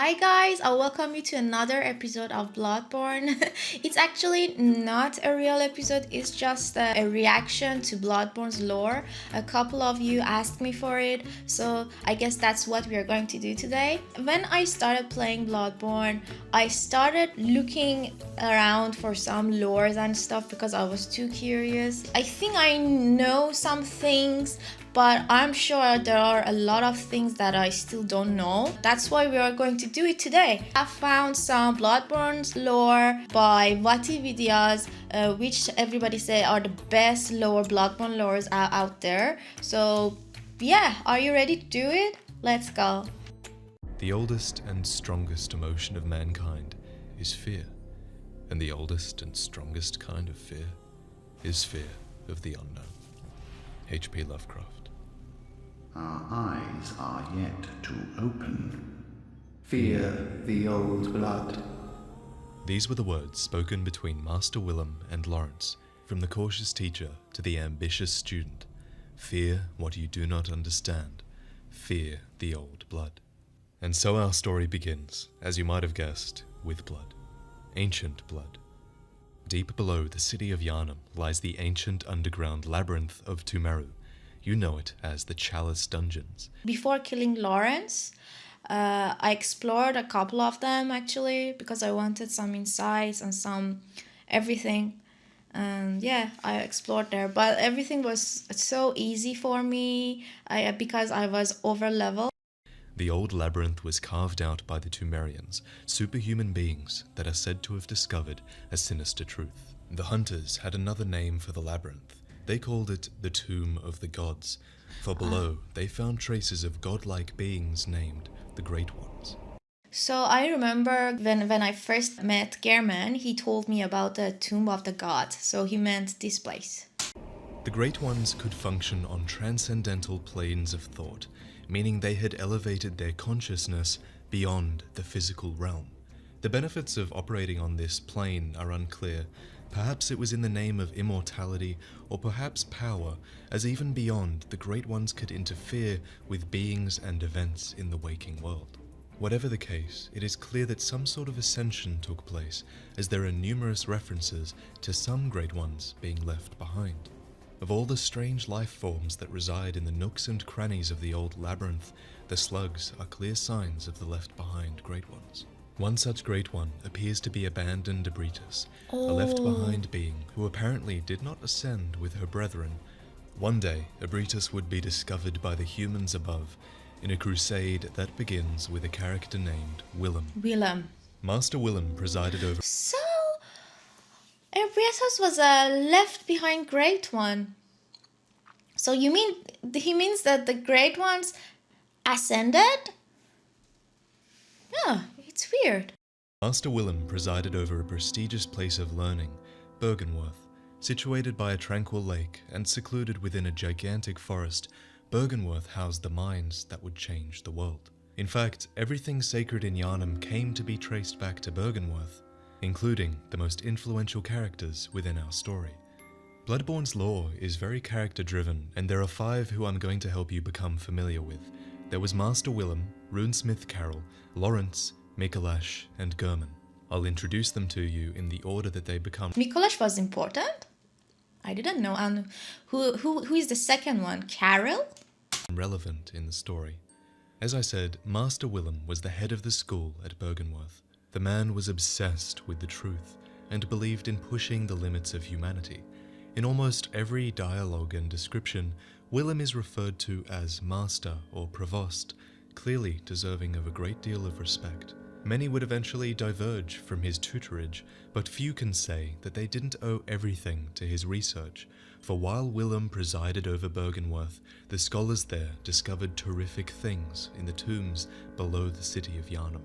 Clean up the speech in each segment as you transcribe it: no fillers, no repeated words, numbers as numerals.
Hi guys, I'll welcome you to another episode of Bloodborne. It's actually not a real episode, it's just a reaction to Bloodborne's lore. A couple of you asked me for it, so I guess that's what we are going to do today. When I started playing Bloodborne, I started looking around for some lores and stuff because I was too curious. I think I know some things, but I'm sure there are a lot of things that I still don't know. That's why we are going to do it today. I found some Bloodborne lore by VaatiVidyas, which everybody say are the best Bloodborne lores out there. So yeah, are you ready to do it? Let's go. The oldest and strongest emotion of mankind is fear, and the oldest and strongest kind of fear is fear of the unknown. H.P. Lovecraft. Our eyes are yet to open. Fear the old blood. These were the words spoken between Master Willem and Lawrence, from the cautious teacher to the ambitious student. Fear what you do not understand. Fear the old blood. And so our story begins, as you might have guessed, with blood. Ancient blood. Deep below the city of Yharnam lies the ancient underground labyrinth of Tumeru. You know it as the Chalice Dungeons. Before killing Lawrence, I explored a couple of them actually because I wanted some insights and some everything. And yeah, I explored there, but everything was so easy for me because I was over leveled. The old labyrinth was carved out by the Tumerians, superhuman beings that are said to have discovered a sinister truth. The hunters had another name for the labyrinth. They called it the Tomb of the Gods, for below they found traces of godlike beings named the Great Ones. So I remember when I first met Gehrman, he told me about the Tomb of the Gods, so he meant this place. The Great Ones could function on transcendental planes of thought, meaning they had elevated their consciousness beyond the physical realm. The benefits of operating on this plane are unclear. Perhaps it was in the name of immortality, or perhaps power, as even beyond, the Great Ones could interfere with beings and events in the waking world. Whatever the case, it is clear that some sort of ascension took place, as there are numerous references to some Great Ones being left behind. Of all the strange life forms that reside in the nooks and crannies of the old labyrinth, the slugs are clear signs of the left-behind Great Ones. One such Great One appears to be abandoned Abritus, a left-behind being who apparently did not ascend with her brethren. One day, Abritus would be discovered by the humans above, in a crusade that begins with a character named Willem. Master Willem presided over... So, Abritus was a left-behind Great One. So he means that the Great Ones ascended? Yeah, it's weird. Master Willem presided over a prestigious place of learning, Byrgenwerth. Situated by a tranquil lake and secluded within a gigantic forest, Byrgenwerth housed the minds that would change the world. In fact, everything sacred in Yharnam came to be traced back to Byrgenwerth, including the most influential characters within our story. Bloodborne's lore is very character-driven, and there are 5 who I'm going to help you become familiar with. There was Master Willem, Runesmith Carol, Lawrence, Mikolash, and Gehrman. I'll introduce them to you in the order that they become. Mikolash was important? I didn't know. And who is the second one? Carol? Relevant in the story. As I said, Master Willem was the head of the school at Byrgenwerth. The man was obsessed with the truth and believed in pushing the limits of humanity. In almost every dialogue and description, Willem is referred to as Master or Provost, clearly deserving of a great deal of respect. Many would eventually diverge from his tutorage, but few can say that they didn't owe everything to his research, for while Willem presided over Byrgenwerth, the scholars there discovered terrific things in the tombs below the city of Yharnam.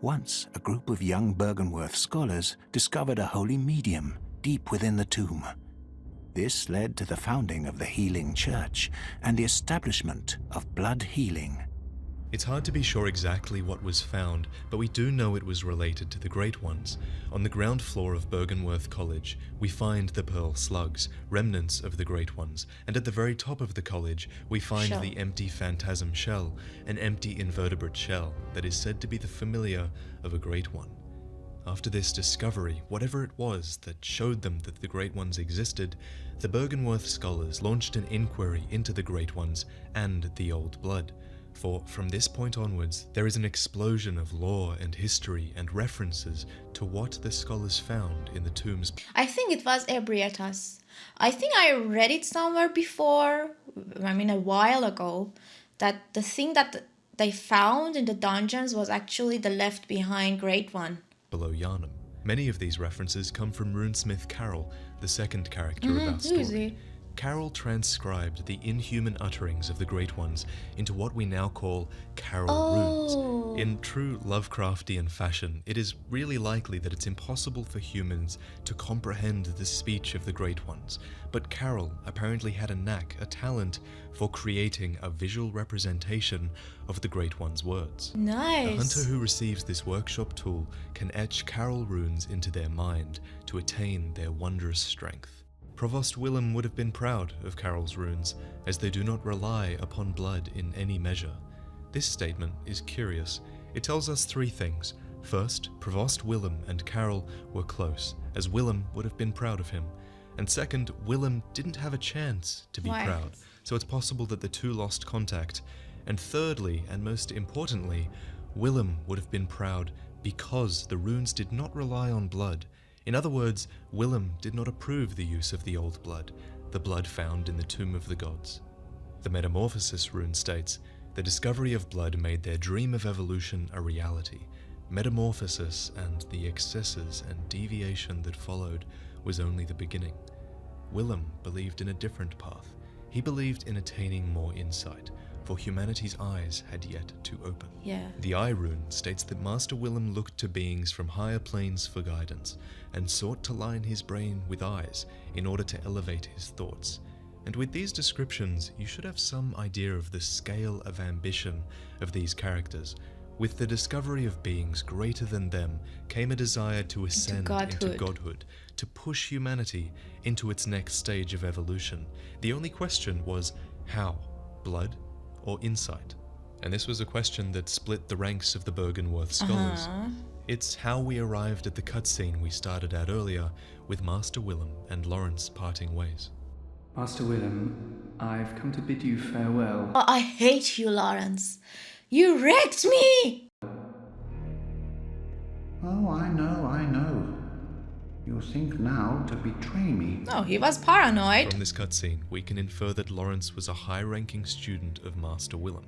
Once, a group of young Byrgenwerth scholars discovered a holy medium deep within the tomb. This led to the founding of the Healing Church and the establishment of blood healing. It's hard to be sure exactly what was found, but we do know it was related to the Great Ones. On the ground floor of Byrgenwerth College, we find the pearl slugs, remnants of the Great Ones, and at the very top of the college, we find Shell. the empty phantasm shell, an empty invertebrate shell that is said to be the familiar of a Great One. After this discovery, whatever it was that showed them that the Great Ones existed, the Byrgenwerth scholars launched an inquiry into the Great Ones and the Old Blood. For from this point onwards, there is an explosion of lore and history and references to what the scholars found in the tombs. I think it was Ebrietas. I think I read it somewhere before, a while ago, that the thing that they found in the dungeons was actually the left behind Great One. Below Yharnam. Many of these references come from runesmith Carol, the second character of our Who story. is he? Carol transcribed the inhuman utterings of the Great Ones into what we now call Carol runes. In true Lovecraftian fashion, it is really likely that it's impossible for humans to comprehend the speech of the Great Ones, but Carol apparently had a knack, a talent for creating a visual representation of the Great One's words. Nice. The hunter who receives this workshop tool can etch Carol runes into their mind to attain their wondrous strength. Provost Willem would have been proud of Carol's runes, as they do not rely upon blood in any measure. This statement is curious. It tells us three things. First, Provost Willem and Carol were close, as Willem would have been proud of him. And second, Willem didn't have a chance to be Why? proud, so it's possible that the two lost contact. And thirdly, and most importantly, Willem would have been proud because the runes did not rely on blood. In other words, Willem did not approve the use of the Old Blood, the blood found in the Tomb of the Gods. The Metamorphosis rune states, the discovery of blood made their dream of evolution a reality. Metamorphosis and the excesses and deviation that followed was only the beginning. Willem believed in a different path. He believed in attaining more insight, for humanity's eyes had yet to open. Yeah. The Eye rune states that Master Willem looked to beings from higher planes for guidance, and sought to line his brain with eyes in order to elevate his thoughts. And with these descriptions, you should have some idea of the scale of ambition of these characters. With the discovery of beings greater than them came a desire to ascend into godhood, to push humanity into its next stage of evolution. The only question was, how? Blood or insight? And this was a question that split the ranks of the Byrgenwerth scholars. It's how we arrived at the cutscene we started at earlier, with Master Willem and Lawrence parting ways. Master Willem, I've come to bid you farewell. Oh, I hate you, Lawrence. You wrecked me! Oh, I know. You think now to betray me. No, he was paranoid. From this cutscene, we can infer that Lawrence was a high-ranking student of Master Willem,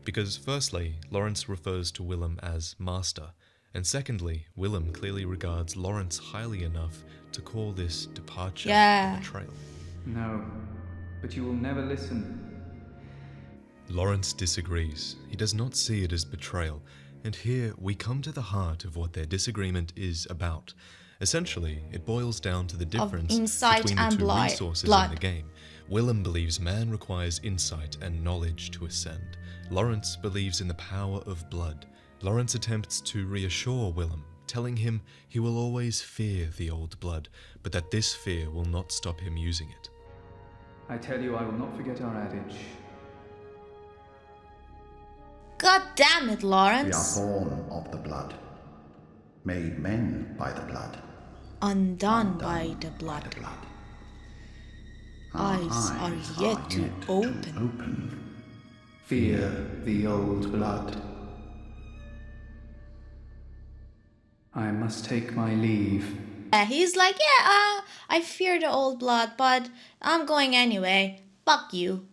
because firstly, Lawrence refers to Willem as Master, and secondly, Willem clearly regards Lawrence highly enough to call this departure a betrayal. No, but you will never listen. Lawrence disagrees. He does not see it as betrayal, and here we come to the heart of what their disagreement is about. Essentially, it boils down to the difference insight between the and two blood. resources in the game. Willem believes man requires insight and knowledge to ascend. Lawrence believes in the power of blood. Lawrence attempts to reassure Willem, telling him he will always fear the Old Blood, but that this fear will not stop him using it. I tell you, I will not forget our adage. God damn it, We Lawrence. are born of the blood, made men by the blood, Undone by the blood. the blood. Eyes are yet to open. open. Fear the old blood. I must take my leave. He's like, I fear the Old Blood, but I'm going anyway. Fuck you.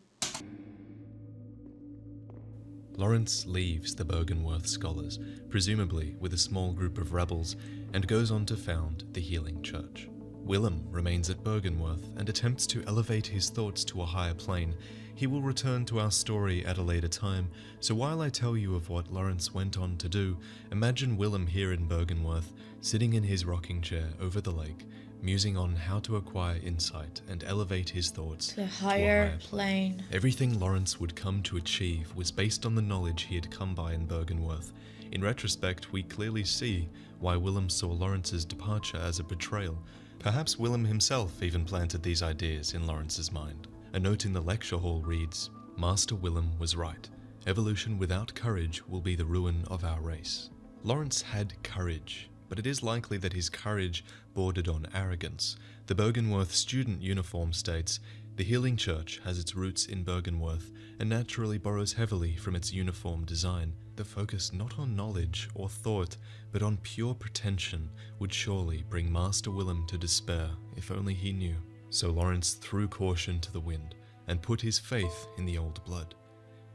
Lawrence leaves the Byrgenwerth scholars, presumably with a small group of rebels, and goes on to found the Healing Church. Willem remains at Byrgenwerth and attempts to elevate his thoughts to a higher plane. He will return to our story at a later time, so while I tell you of what Lawrence went on to do, imagine Willem here in Bergenworth, sitting in his rocking chair over the lake, musing on how to acquire insight and elevate his thoughts To a higher plane. Everything Lawrence would come to achieve was based on the knowledge he had come by in Bergenworth. In retrospect, we clearly see why Willem saw Lawrence's departure as a betrayal. Perhaps Willem himself even planted these ideas in Lawrence's mind. A note in the lecture hall reads, "Master Willem was right. Evolution without courage will be the ruin of our race." Lawrence had courage, but it is likely that his courage bordered on arrogance. The Bergenworth student uniform states, "The Healing Church has its roots in Bergenworth and naturally borrows heavily from its uniform design. The focus not on knowledge or thought, but on pure pretension would surely bring Master Willem to despair if only he knew." So Lawrence threw caution to the wind and put his faith in the old blood.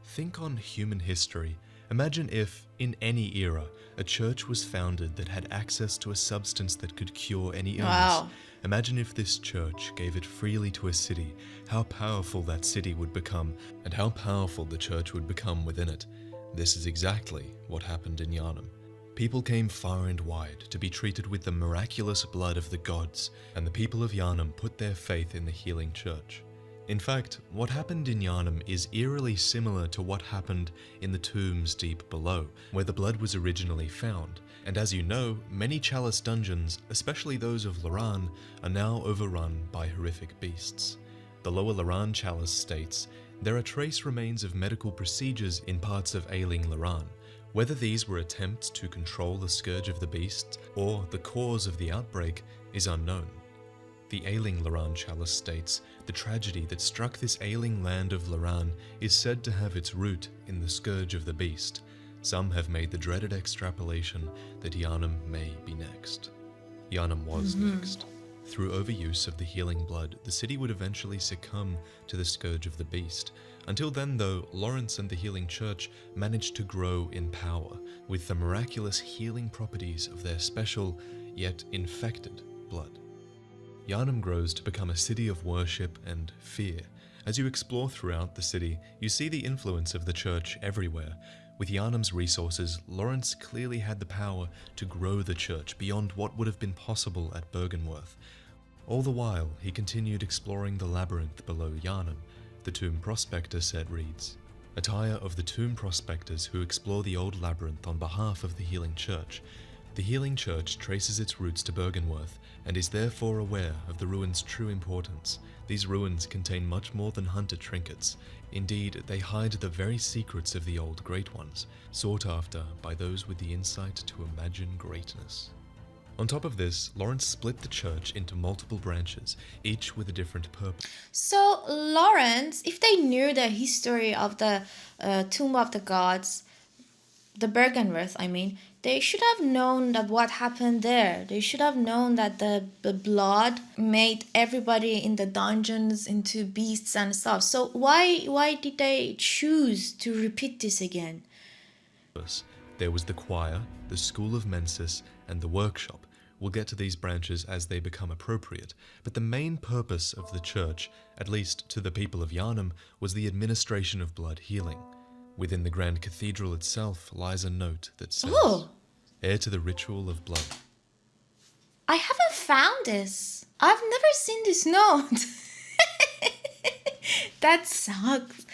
Think on human history. Imagine if, in any era, a church was founded that had access to a substance that could cure any illness. Wow. Imagine if this church gave it freely to a city, how powerful that city would become, and how powerful the church would become within it. This is exactly what happened in Yharnam. People came far and wide to be treated with the miraculous blood of the gods, and the people of Yharnam put their faith in the Healing Church. In fact, what happened in Yharnam is eerily similar to what happened in the tombs deep below, where the blood was originally found. And as you know, many chalice dungeons, especially those of Loran, are now overrun by horrific beasts. The lower Loran chalice states, "There are trace remains of medical procedures in parts of ailing Loran. Whether these were attempts to control the scourge of the beasts or the cause of the outbreak is unknown." The ailing Loran chalice states, "The tragedy that struck this ailing land of Loran is said to have its root in the scourge of the beast. Some have made the dreaded extrapolation that Yharnam may be next." Yharnam was next. Through overuse of the healing blood, the city would eventually succumb to the scourge of the beast. Until then, though, Lawrence and the Healing Church managed to grow in power with the miraculous healing properties of their special, yet infected, blood. Yharnam grows to become a city of worship and fear. As you explore throughout the city, you see the influence of the church everywhere. With Yharnam's resources, Lawrence clearly had the power to grow the church beyond what would have been possible at Bergenworth. All the while, he continued exploring the labyrinth below Yharnam. The Tomb Prospector said reads, "Attire of the Tomb Prospectors who explore the old labyrinth on behalf of the Healing Church. The Healing Church traces its roots to Bergenworth and is therefore aware of the ruins' true importance. These ruins contain much more than hunter trinkets. Indeed, they hide the very secrets of the old Great Ones, sought after by those with the insight to imagine greatness." On top of this, Lawrence split the church into multiple branches, each with a different purpose. So Lawrence, if they knew the history of the Tomb of the Gods, the Bergenworth, they should have known that what happened there. They should have known that the blood made everybody in the dungeons into beasts and stuff. So why did they choose to repeat this again? There was the choir, the school of Mensis, and the workshop. We'll get to these branches as they become appropriate, but the main purpose of the church, at least to the people of Yharnam, was the administration of blood healing. Within the Grand Cathedral itself lies a note that says, "Heir to the ritual of blood." I haven't found this. I've never seen this note. That sucks.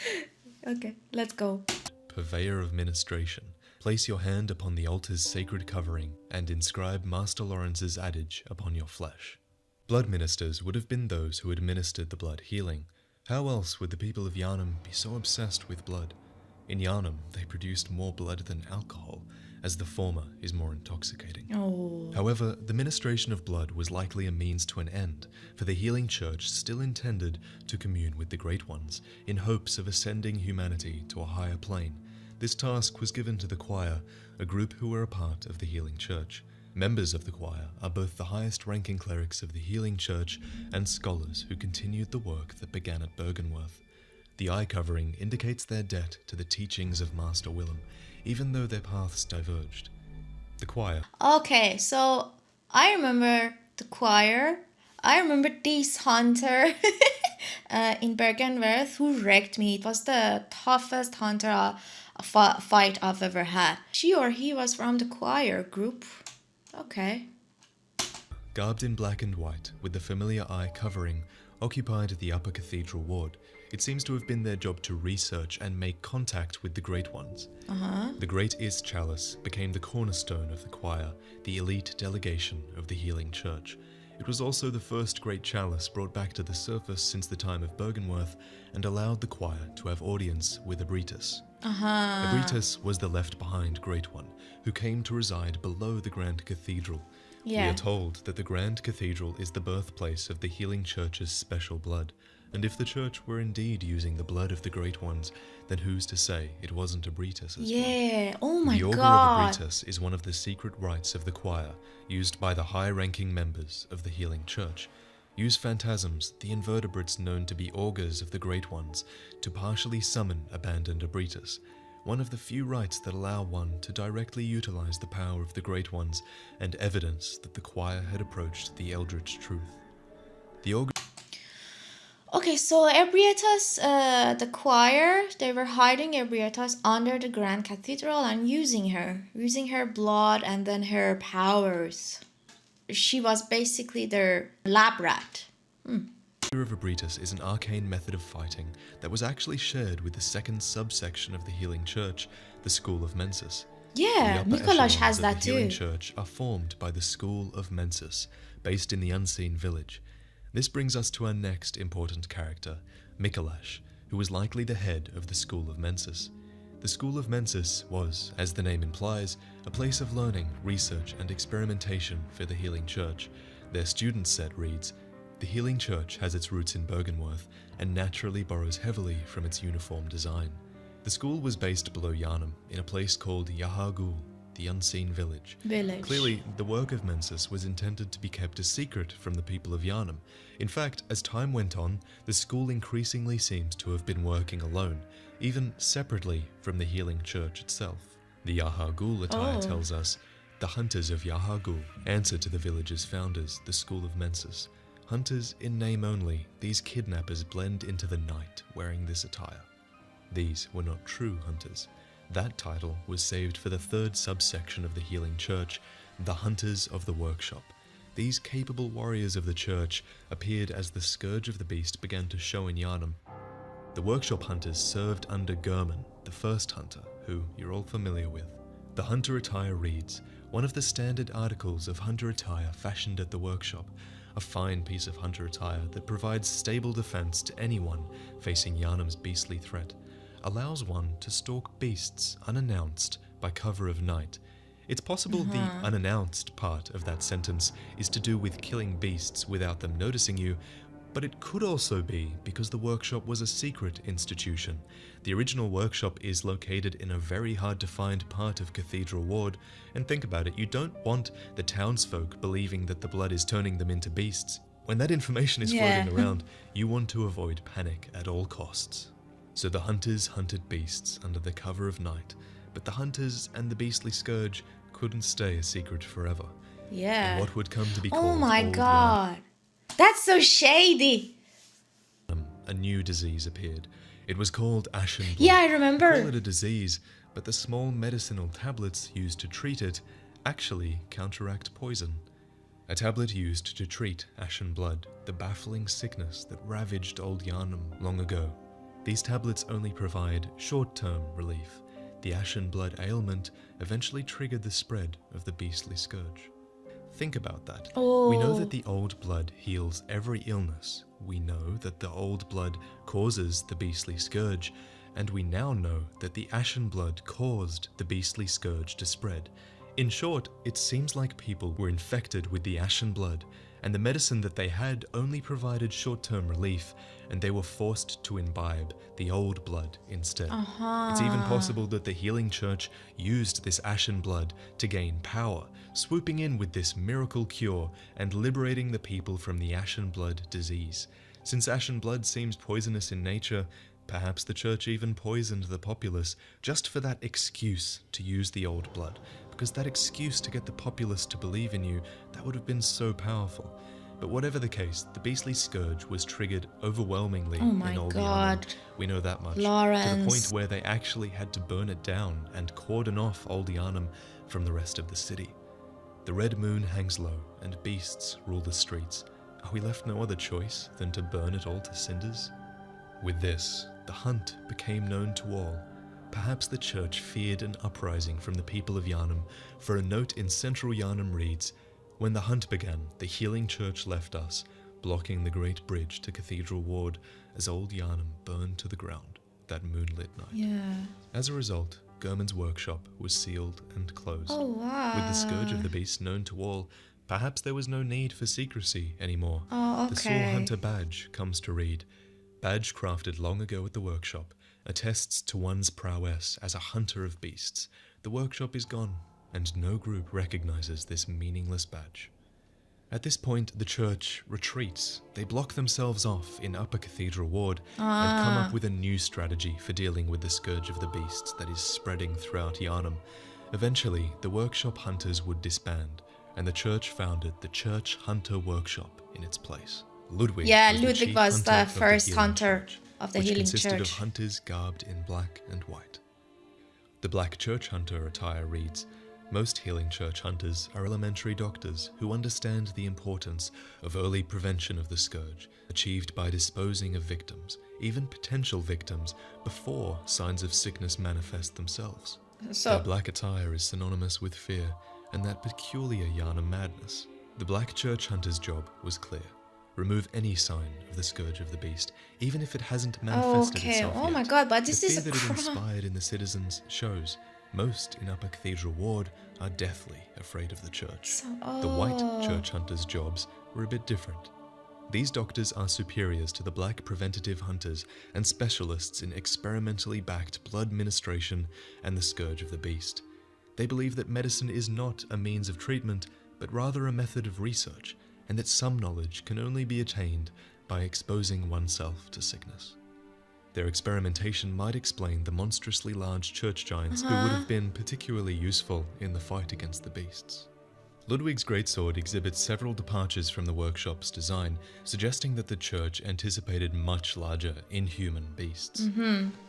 Okay, let's go. Purveyor of ministration. Place your hand upon the altar's sacred covering and inscribe Master Lawrence's adage upon your flesh. Blood ministers would have been those who administered the blood healing. How else would the people of Yharnam be so obsessed with blood? In Yharnam, they produced more blood than alcohol, as the former is more intoxicating. However, the ministration of blood was likely a means to an end, for the Healing Church still intended to commune with the Great Ones, in hopes of ascending humanity to a higher plane. This task was given to the choir, a group who were a part of the Healing Church. Members of the choir are both the highest-ranking clerics of the Healing Church and scholars who continued the work that began at Bergenworth. The eye covering indicates their debt to the teachings of Master Willem, even though their paths diverged. The choir. Okay, so I remember the choir. I remember this hunter. in Bergenworth who wrecked me. It was the toughest hunter fight I've ever had. She or he was from the choir group. Okay. Garbed in black and white, with the familiar eye covering, occupied the upper cathedral ward. It seems to have been their job to research and make contact with the Great Ones. The Great Is Chalice became the cornerstone of the choir, the elite delegation of the Healing Church. It was also the first great chalice brought back to the surface since the time of Bergenworth and allowed the choir to have audience with Ebritus. Ebritus was the left-behind Great One, who came to reside below the Grand Cathedral. We are told that the Grand Cathedral is the birthplace of the Healing Church's special blood, and if the Church were indeed using the blood of the Great Ones, then who's to say it wasn't Ebritus's blood? Oh my the Augur god. of Ebritus is one of the secret rites of the choir, used by the high-ranking members of the Healing Church. Use phantasms, the invertebrates known to be augurs of the Great Ones, to partially summon abandoned Ebritus, one of the few rites that allow one to directly utilize the power of the Great Ones and evidence that the choir had approached the eldritch truth. The Augur... Okay, so Ebriatus, the choir, they were hiding Ebriatus under the Grand Cathedral and using her blood and then her powers. She was basically their lab rat. of Ebritus is an arcane method of fighting that was actually shared with the second subsection of the Healing Church, the School of Mensis. Yeah, The upper Mikolash echelons has of that the Healing too. Church are formed by the School of Mensis, based in the Unseen Village. This brings us to our next important character, Mikolash, who was likely the head of the School of Mensis. The School of Mensis was, as the name implies, a place of learning, research, and experimentation for the Healing Church. Their student set reads, "The Healing Church has its roots in Bergenworth and naturally borrows heavily from its uniform design." The school was based below Yharnam, in a place called Yahar'gul, the Unseen Village. Clearly, the work of Mensis was intended to be kept a secret from the people of Yharnam. In fact, as time went on, the school increasingly seems to have been working alone, even separately from the Healing Church itself. The Yahar'gul attire tells us, "The hunters of Yahar'gul answer to the village's founders, the School of Mensis. Hunters in name only, these kidnappers blend into the night wearing this attire." These were not true hunters. That title was saved for the third subsection of the Healing Church, the Hunters of the Workshop. These capable warriors of the Church appeared as the scourge of the beast began to show in Yharnam. The Workshop Hunters served under Gurman, the first hunter, who you're all familiar with. The hunter attire reads, one of the standard articles of hunter attire fashioned at the workshop, a fine piece of hunter attire that provides stable defense to anyone facing Yharnam's beastly threat, allows one to stalk beasts unannounced by cover of night. It's possible the unannounced part of that sentence is to do with killing beasts without them noticing you, but it could also be because the workshop was a secret institution. The original workshop is located in a very hard to find part of Cathedral Ward, and think about it, you don't want the townsfolk believing that the blood is turning them into beasts. When that information is floating around, you want to avoid panic at all costs. So the hunters hunted beasts under the cover of night, but the hunters and the beastly scourge couldn't stay a secret forever. Yeah. And what would come to be called Oh my Old god. That's so shady. A new disease appeared. It was called ashen blood. Yeah, I They remember. call it a disease, but the small medicinal tablets used to treat it actually counteract poison. A tablet used to treat ashen blood, the baffling sickness that ravaged old Yharnam long ago. These tablets only provide short-term relief. The ashen blood ailment eventually triggered the spread of the beastly scourge. Think about that. We know that the old blood heals every illness. We know that the old blood causes the beastly scourge, and we now know that the ashen blood caused the beastly scourge to spread. In short, it seems like people were infected with the ashen blood, and the medicine that they had only provided short-term relief, and they were forced to imbibe the old blood instead. It's even possible that the Healing Church used this ashen blood to gain power, swooping in with this miracle cure and liberating the people from the ashen blood disease. Since ashen blood seems poisonous in nature, perhaps the Church even poisoned the populace just for that excuse to use the old blood, because that excuse to get the populace to believe in you, that would have been so powerful. But whatever the case, the beastly scourge was triggered overwhelmingly Oh my in Old God. Yharnam. We know that much. To the Lawrence. point where they actually had to burn it down and cordon off Old Yharnam from the rest of the city. The red moon hangs low, and beasts rule the streets. Are we left no other choice than to burn it all to cinders? With this, the hunt became known to all. Perhaps the church feared an uprising from the people of Yharnam, for a note in central Yharnam reads, "When the hunt began, the healing church left us, blocking the great bridge to Cathedral Ward as Old Yharnam burned to the ground that moonlit night." Yeah. As a result, Gurman's workshop was sealed and closed. Oh, wow. With the scourge of the beast known to all, perhaps there was no need for secrecy anymore. Oh, The Saw okay. Hunter badge comes to read, "Badge crafted long ago at the workshop, attests to one's prowess as a hunter of beasts. The workshop is gone, and no group recognizes this meaningless badge." At this point, the church retreats. They block themselves off in Upper Cathedral Ward and come up with a new strategy for dealing with the scourge of the beasts that is spreading throughout Yharnam. Eventually, the workshop hunters would disband, and the church founded the Church Hunter Workshop in its place. Ludwig Yeah, was the Ludwig chief was hunter the of first Healing hunter Church, of the which Healing consisted of Church. hunters garbed in black and white. The black church hunter attire reads, "Most healing church hunters are elementary doctors who understand the importance of early prevention of the scourge, achieved by disposing of victims, even potential victims, before signs of sickness manifest themselves." So, Their black attire is synonymous with fear and that peculiar Yharnam madness. The black church hunter's job was clear. Remove any sign of the scourge of the beast, even if it hasn't manifested okay. itself Oh yet. my God, but this The is fear a that it crime. inspired in the citizens shows. Most in Upper Cathedral Ward are deathly afraid of the church. The white church hunters' jobs were a bit different. These doctors are superiors to the black preventative hunters and specialists in experimentally backed blood ministration and the scourge of the beast. They believe that medicine is not a means of treatment, but rather a method of research, and that some knowledge can only be attained by exposing oneself to sickness. Their experimentation might explain the monstrously large church giants who would have been particularly useful in the fight against the beasts. Ludwig's greatsword exhibits several departures from the workshop's design, suggesting that the church anticipated much larger, inhuman beasts.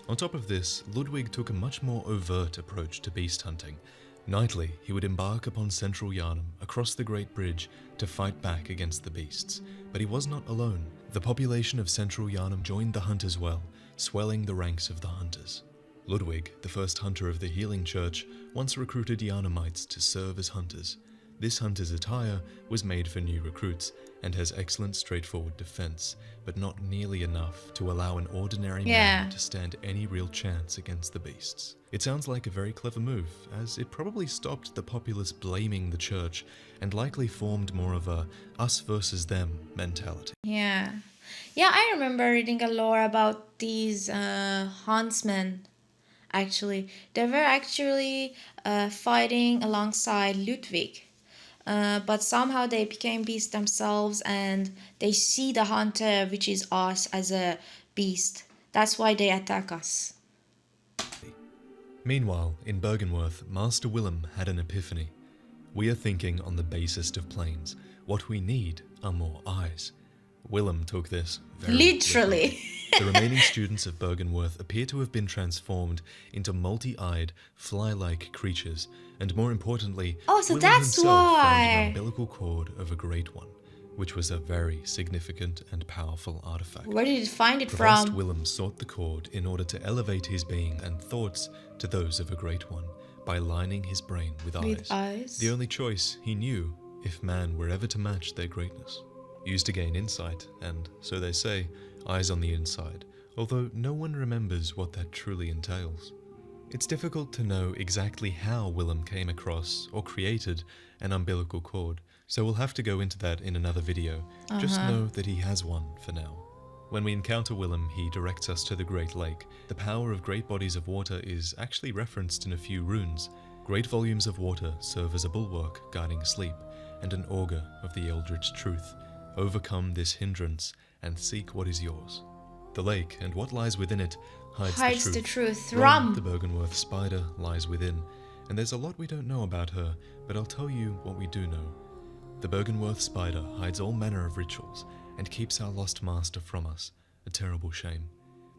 On top of this, Ludwig took a much more overt approach to beast hunting. Nightly, he would embark upon central Yharnam across the Great Bridge to fight back against the beasts. But he was not alone. The population of central Yharnam joined the hunt as well, swelling the ranks of the hunters. Ludwig, the first hunter of the Healing Church, once recruited Yharnamites to serve as hunters. This hunter's attire was made for new recruits and has excellent straightforward defense, but not nearly enough to allow an ordinary man to stand any real chance against the beasts. It sounds like a very clever move, as it probably stopped the populace blaming the church and likely formed more of a us versus them mentality. yeah. Yeah, I remember reading a lore about these huntsmen. Actually, they were actually fighting alongside Ludwig. But somehow they became beasts themselves and they see the hunter, which is us, as a beast. That's why they attack us. Meanwhile, in Bergenworth, Master Willem had an epiphany. We are thinking on the basest of planes. What we need are more eyes. Willem took this very Literally. The remaining students of Bergenworth appear to have been transformed into multi-eyed, fly-like creatures, and more importantly, Oh, so Willem that's himself found why. an umbilical cord of a great one, which was a very significant and powerful artifact. Where did you find it Provost from? Willem sought the cord in order to elevate his being and thoughts to those of a great one by lining his brain with eyes. The only choice he knew if man were ever to match their greatness. Used to gain insight, and, so they say, eyes on the inside, although no one remembers what that truly entails. It's difficult to know exactly how Willem came across or created an umbilical cord, so we'll have to go into that in another video. Just know that he has one for now. When we encounter Willem, he directs us to the Great Lake. The power of great bodies of water is actually referenced in a few runes. Great volumes of water serve as a bulwark guarding sleep, and an augur of the eldritch truth. Overcome this hindrance and seek what is yours. The lake and what lies within it hides the truth. Rum. The Bergenworth spider lies within, and there's a lot we don't know about her, but I'll tell you what we do know. The Byrgenwerth spider hides all manner of rituals and keeps our lost master from us, a terrible shame.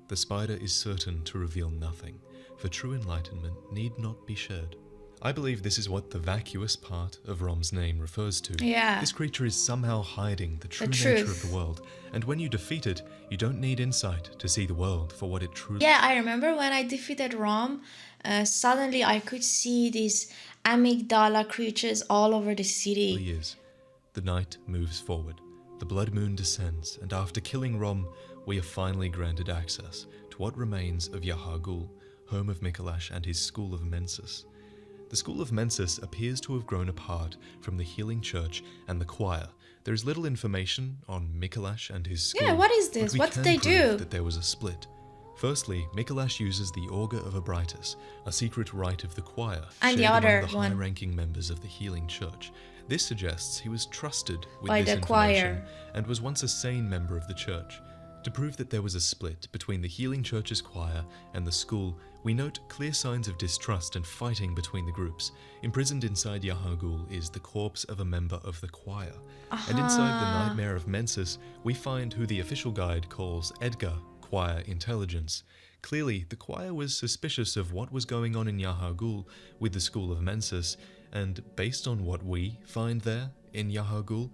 The spider is certain to reveal nothing, for true enlightenment need not be shared. I believe this is what the vacuous part of Rom's name refers to. Yeah. This creature is somehow hiding the true truth. nature of the world, and when you defeat it, you don't need insight to see the world for what it truly Yeah, I remember when I defeated Rom, suddenly I could see these amygdala creatures all over the city. is. The night moves forward, the blood moon descends, and after killing Rom, we are finally granted access to what remains of Yahar'gul, home of Mikolash and his school of Mensis. The school of Mensis appears to have grown apart from the healing church and the choir. There is little information on Mikolash and his school. Yeah, what is but this? we What can did they prove do? that there was a split. Firstly, Mikolash uses the Augur of Abritus, a secret rite of the choir, And the shared among other the one. high-ranking members of the healing church. This suggests he was trusted with By this the information choir. and was once a sane member of the church. To prove that there was a split between the healing church's choir and the school, we note clear signs of distrust and fighting between the groups. Imprisoned inside Yahar'gul is the corpse of a member of the choir. And inside the Nightmare of Mensis, we find who the official guide calls Edgar, choir intelligence. Clearly, the choir was suspicious of what was going on in Yahar'gul with the school of Mensis, and based on what we find there in Yahar'gul,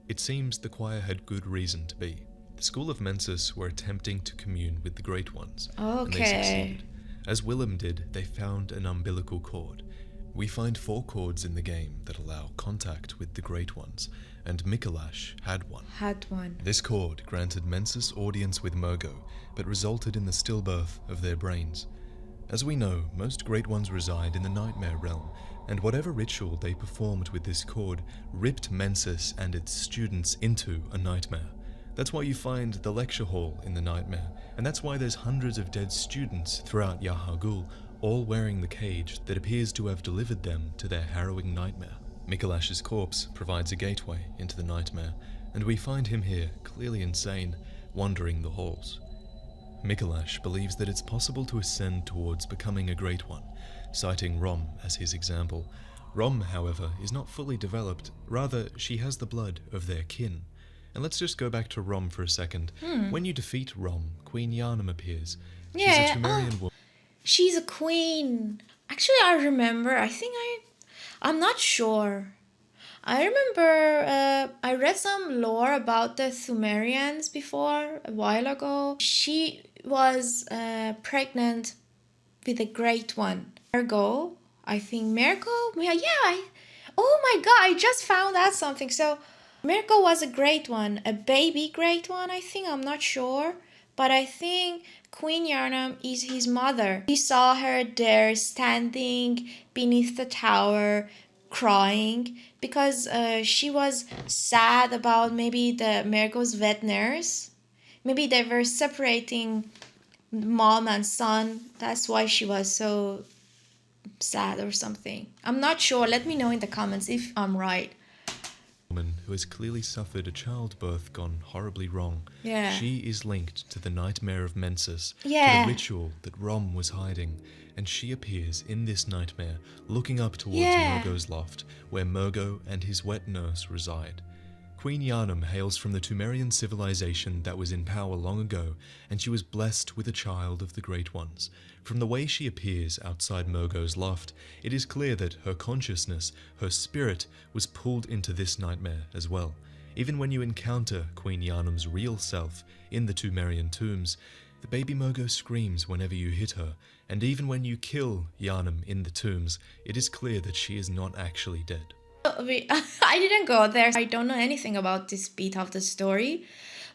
it seems the choir had good reason to be. The school of Mensis were attempting to commune with the Great Ones, and they Okay. succeeded. As Willem did, they found an umbilical cord. We find 4 cords in the game that allow contact with the Great Ones, and Mikolash had one. Had one. This cord granted Mensis audience with Murgo, but resulted in the stillbirth of their brains. As we know, most Great Ones reside in the Nightmare Realm, and whatever ritual they performed with this cord ripped Mensis and its students into a nightmare. That's why you find the lecture hall in the nightmare, and that's why there's hundreds of dead students throughout Yahar'gul, all wearing the cage that appears to have delivered them to their harrowing nightmare. Mikolash's corpse provides a gateway into the nightmare, and we find him here, clearly insane, wandering the halls. Mikolash believes that it's possible to ascend towards becoming a Great One, citing Rom as his example. Rom, however, is not fully developed, rather she has the blood of their kin. And let's just go back to Rom for a second. When you defeat Rom, Queen Yharnam appears. She's Yeah, a Tumerian woman. She's a queen. Actually, I remember. I'm not sure. I remember I read some lore about the Sumerians before, a while ago. She was pregnant with a great one. Mergo, I think Mergo? Yeah. Oh my god, I just found out something. So, Mergo was a great one, a baby great one, I think. I'm not sure. But I think Queen Yharnam is his mother. He saw her there standing beneath the tower, crying, because she was sad about maybe the Mergo's vet nurse. Maybe they were separating mom and son. That's why she was so sad or something. I'm not sure. Let me know in the comments if I'm right. Woman who has clearly suffered a childbirth gone horribly wrong. Yeah. She is linked to the Nightmare of Mensis, Yeah. to the ritual that Rom was hiding, and she appears in this nightmare, looking up towards Yeah. Murgo's loft, where Murgo and his wet nurse reside. Queen Yharnam hails from the Tumerian civilization that was in power long ago, and she was blessed with a child of the Great Ones. From the way she appears outside Murgo's loft, it is clear that her consciousness, her spirit, was pulled into this nightmare as well. Even when you encounter Queen Yharnam's real self in the Tumerian tombs, the baby Murgo screams whenever you hit her, and even when you kill Yharnam in the tombs, it is clear that she is not actually dead. I didn't go there. I don't know anything about this beat of the story.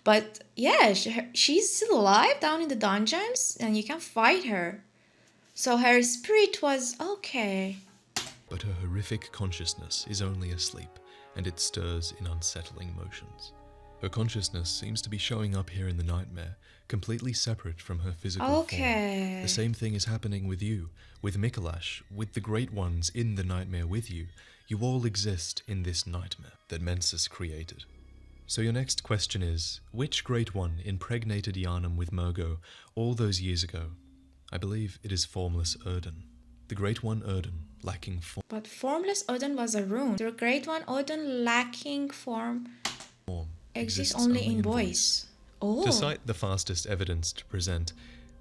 But yeah, she's still alive down in the dungeons and you can fight her. So her spirit was okay. But her horrific consciousness is only asleep, and it stirs in unsettling motions. Her consciousness seems to be showing up here in the nightmare, completely separate from her physical Okay. form. The same thing is happening with you, with Mikolash, with the Great Ones in the nightmare with you. You all exist in this nightmare that Mensis created. So your next question is, which Great One impregnated Yharnam with Murgo all those years ago? I believe it is formless Erden. The Great One Odin, lacking form, But formless Odin was a rune. The Great One Odin lacking form exists only in voice. Oh. To cite the fastest evidence to present,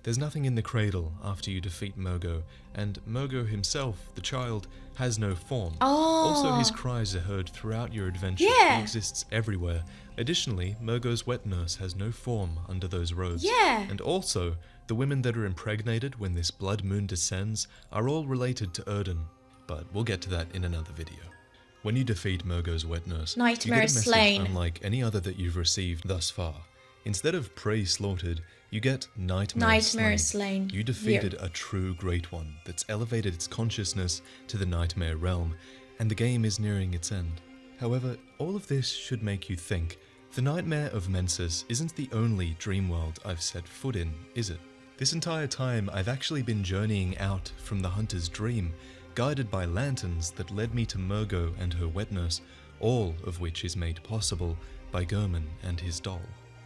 there's nothing in the cradle after you defeat Mogo, and Mogo himself, the child, has no form. Also, his cries are heard throughout your adventure. Yeah. He exists everywhere. Additionally, Mogo's wet nurse has no form under those robes. Yeah. And also, the women that are impregnated when this blood moon descends are all related to Odin. But we'll get to that in another video. When you defeat Mogo's wet nurse, you Nightmare get a message slain. unlike any other that you've received thus far. Instead of prey slaughtered, you get nightmare slain. You defeated a true Great One that's elevated its consciousness to the nightmare realm, and the game is nearing its end. However, all of this should make you think, the Nightmare of Mensis isn't the only dream world I've set foot in, is it? This entire time I've actually been journeying out from the hunter's dream, guided by lanterns that led me to Mogo and her wet nurse, all of which is made possible by German and his doll.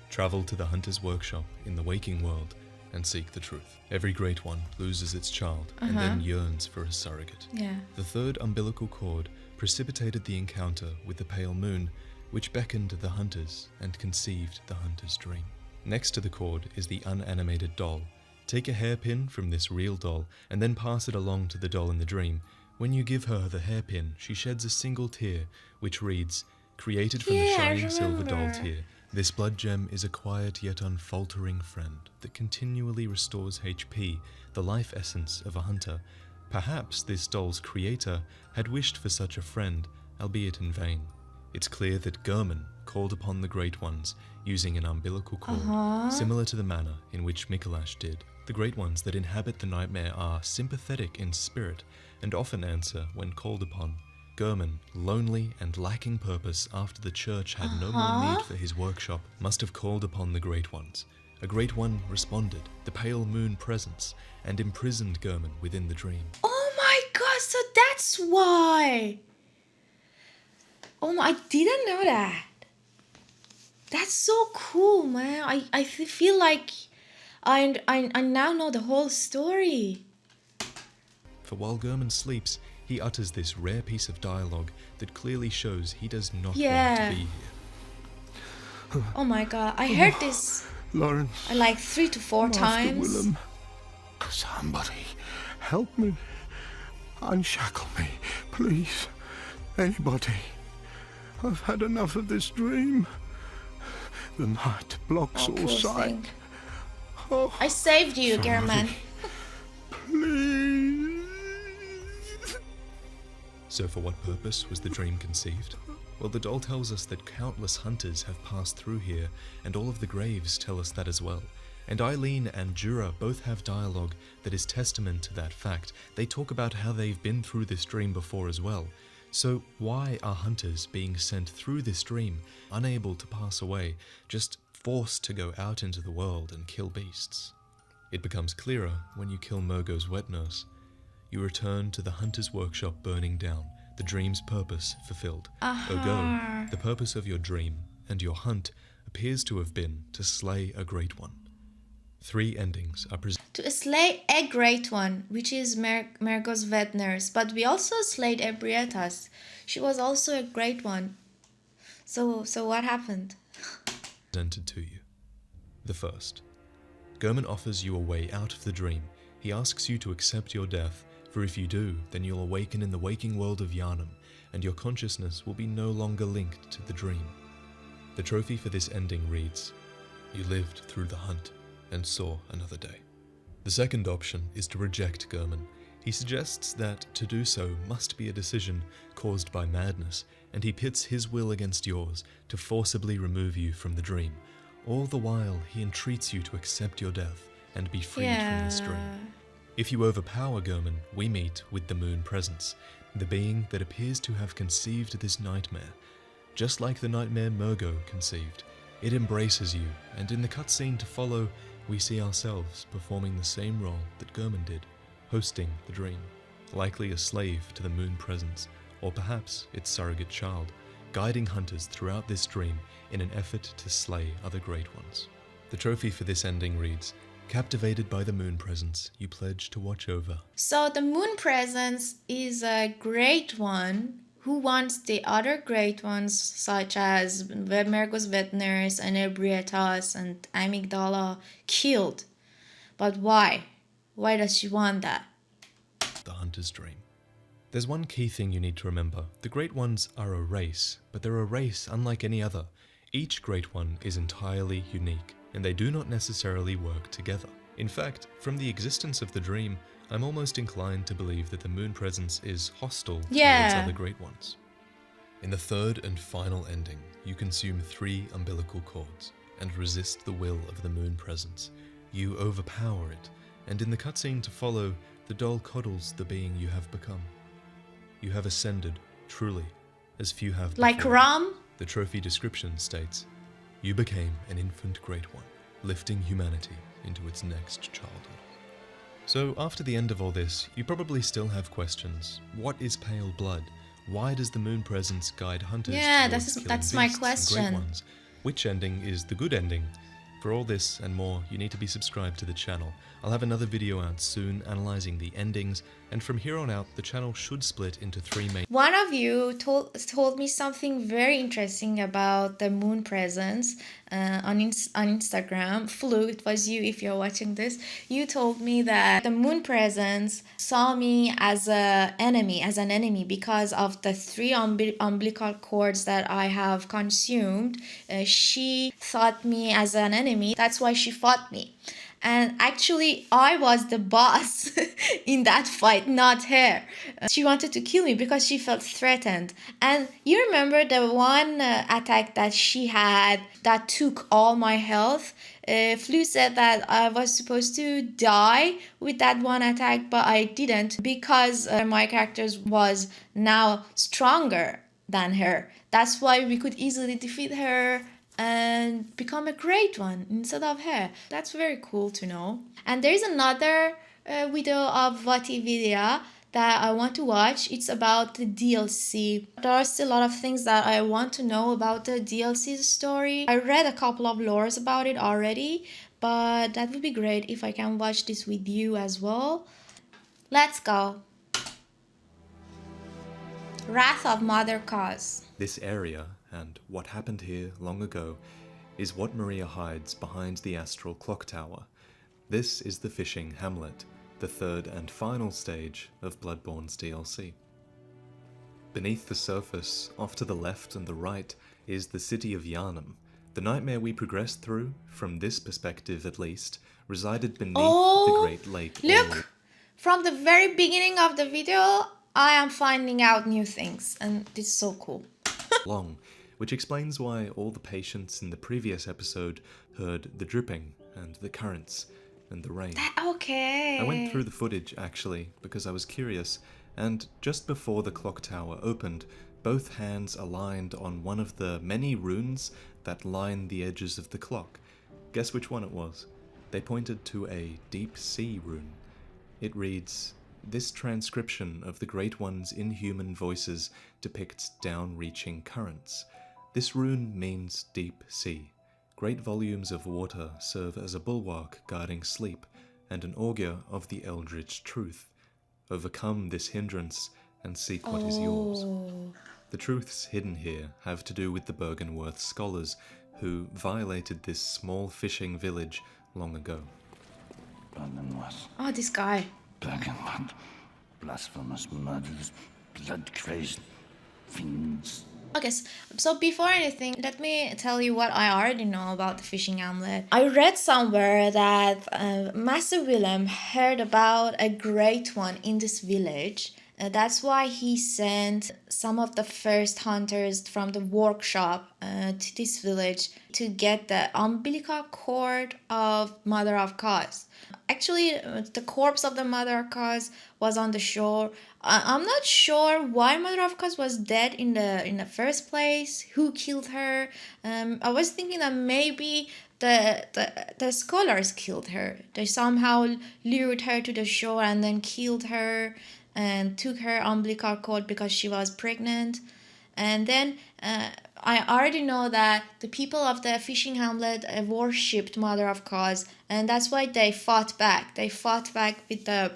Travel to the hunter's workshop in the waking world and seek the truth. Every Great One loses its child and then yearns for a surrogate. Yeah. The third umbilical cord precipitated the encounter with the pale moon, which beckoned the hunters and conceived the hunter's dream. Next to the cord is the unanimated doll. Take a hairpin from this real doll and then pass it along to the doll in the dream. When you give her the hairpin, she sheds a single tear, which reads, "Created from the shining silver doll tear, this blood gem is a quiet yet unfaltering friend that continually restores HP, the life essence of a hunter. Perhaps this doll's creator had wished for such a friend, albeit in vain." It's clear that German called upon the Great Ones using an umbilical cord, similar to the manner in which Mikolash did. The Great Ones that inhabit the nightmare are sympathetic in spirit and often answer when called upon. German, lonely and lacking purpose after the church had no more need for his workshop, must have called upon the Great Ones. A Great One responded, the pale moon presence, and imprisoned German within the dream. Oh my god, so that's why. Oh my, I didn't know that. That's so cool, man. I feel like I now know the whole story. For while German sleeps, he utters this rare piece of dialogue that clearly shows he does not want to be here. Oh my god, I heard this Lawrence. like 3 to 4 Master times. Willem, somebody help me. Unshackle me, please. Anybody. I've had enough of this dream. The night blocks all Poor sight. thing. Oh, I saved you, German. please. So for what purpose was the dream conceived? Well, the doll tells us that countless hunters have passed through here, and all of the graves tell us that as well. And Eileen and Jura both have dialogue that is testament to that fact. They talk about how they've been through this dream before as well. So why are hunters being sent through this dream, unable to pass away, just forced to go out into the world and kill beasts? It becomes clearer when you kill Mogo's wet nurse. You return to the hunter's workshop burning down, the dream's purpose fulfilled. Ergo, the purpose of your dream and your hunt appears to have been to slay a Great One. 3 endings are presented. To slay a Great One, which is Mergo's wet nurse, but we also slayed Ebrietas. She was also a Great One. So what happened? Presented to you. The first. German offers you a way out of the dream. He asks you to accept your death, for if you do, then you'll awaken in the waking world of Yharnam, and your consciousness will be no longer linked to the dream. The trophy for this ending reads, "You lived through the hunt and saw another day." The second option is to reject German. He suggests that to do so must be a decision caused by madness, and he pits his will against yours to forcibly remove you from the dream. All the while, he entreats you to accept your death and be freed from this dream. If you overpower German, we meet with the Moon Presence, the being that appears to have conceived this nightmare. Just like the nightmare Mergo conceived, it embraces you, and in the cutscene to follow, we see ourselves performing the same role that German did, hosting the dream, likely a slave to the Moon Presence, or perhaps its surrogate child, guiding hunters throughout this dream in an effort to slay other Great Ones. The trophy for this ending reads, Captivated by the moon presence, you pledge to watch over. So the moon presence is a great one who wants the other great ones such as Mergus Vetners and Ebrietas and Amygdala killed. But why? Why does she want that? The hunter's dream. There's one key thing you need to remember. The Great Ones are a race, but they're a race unlike any other. Each Great One is entirely unique, and they do not necessarily work together. In fact, from the existence of the dream, I'm almost inclined to believe that the moon presence is hostile towards other Great Ones. In the third and final ending, you consume 3 umbilical cords and resist the will of the moon presence. You overpower it, and in the cutscene to follow, the doll coddles the being you have become. You have ascended, truly, as few have before. Like Ram? The trophy description states, you became an infant Great One, lifting humanity into its next childhood. So after the end of all this, you probably still have questions. What is pale blood? Why does the moon presence guide hunters towards killing that's my beasts and question. Great Ones? Which ending is the good ending? For all this and more, you need to be subscribed to the channel. I'll have another video out soon analysing the endings, and from here on out, the channel should split into 3 main... One of you told me something very interesting about the moon presence on Instagram. Flu, it was you if you're watching this. You told me that the moon presence saw me as an enemy because of the 3 umbilical cords that I have consumed. She thought me as an enemy. That's why she fought me. And actually, I was the boss in that fight, not her. She wanted to kill me because she felt threatened. And you remember the one attack that she had that took all my health? Flu said that I was supposed to die with that one attack, but I didn't because my character was now stronger than her. That's why we could easily defeat her and become a great one instead of her. That's very cool to know. And there's another video of VaatiVidya that I want to watch. It's about the DLC. There are still a lot of things that I want to know about the DLC's story. I read a couple of lores about it already, but that would be great if I can watch this with you as well. Let's go. Wrath of Mother Cause. This area, and what happened here long ago, is what Maria hides behind the astral clock tower. This is the fishing hamlet, the third and final stage of Bloodborne's DLC. Beneath the surface, off to the left and the right, is the city of Yharnam. The nightmare we progressed through, from this perspective at least, resided beneath the Great Lake. Look! From the very beginning of the video, I am finding out new things, and this is so cool. Long, which explains why all the patients in the previous episode heard the dripping and the currents and the rain. Okay. I went through the footage actually because I was curious, and just before the clock tower opened, both hands aligned on one of the many runes that line the edges of the clock. Guess which one it was? They pointed to a deep sea rune. It reads, "This transcription of the Great One's inhuman voices depicts down-reaching currents. This rune means deep sea. Great volumes of water serve as a bulwark guarding sleep and an augur of the eldritch truth. Overcome this hindrance and seek what is yours." The truths hidden here have to do with the Byrgenwerth scholars who violated this small fishing village long ago. Oh, this guy. Bergenland, blasphemous murderers, blood-crazed fiends. Okay, so before anything, let me tell you what I already know about the fishing hamlet. I read somewhere that Master Willem heard about a great one in this village. That's why he sent some of the first hunters from the workshop to this village to get the umbilical cord of Mother of Cause. Actually, the corpse of the Mother of Cause was on the shore. I'm not sure why Mother of Cause was dead in the first place. Who killed her? I was thinking that maybe the scholars killed her. They somehow lured her to the shore and then killed her and took her umbilical cord because she was pregnant. And then I already know that the people of the fishing hamlet worshipped Mother of Cause And that's why they fought back. They fought back with the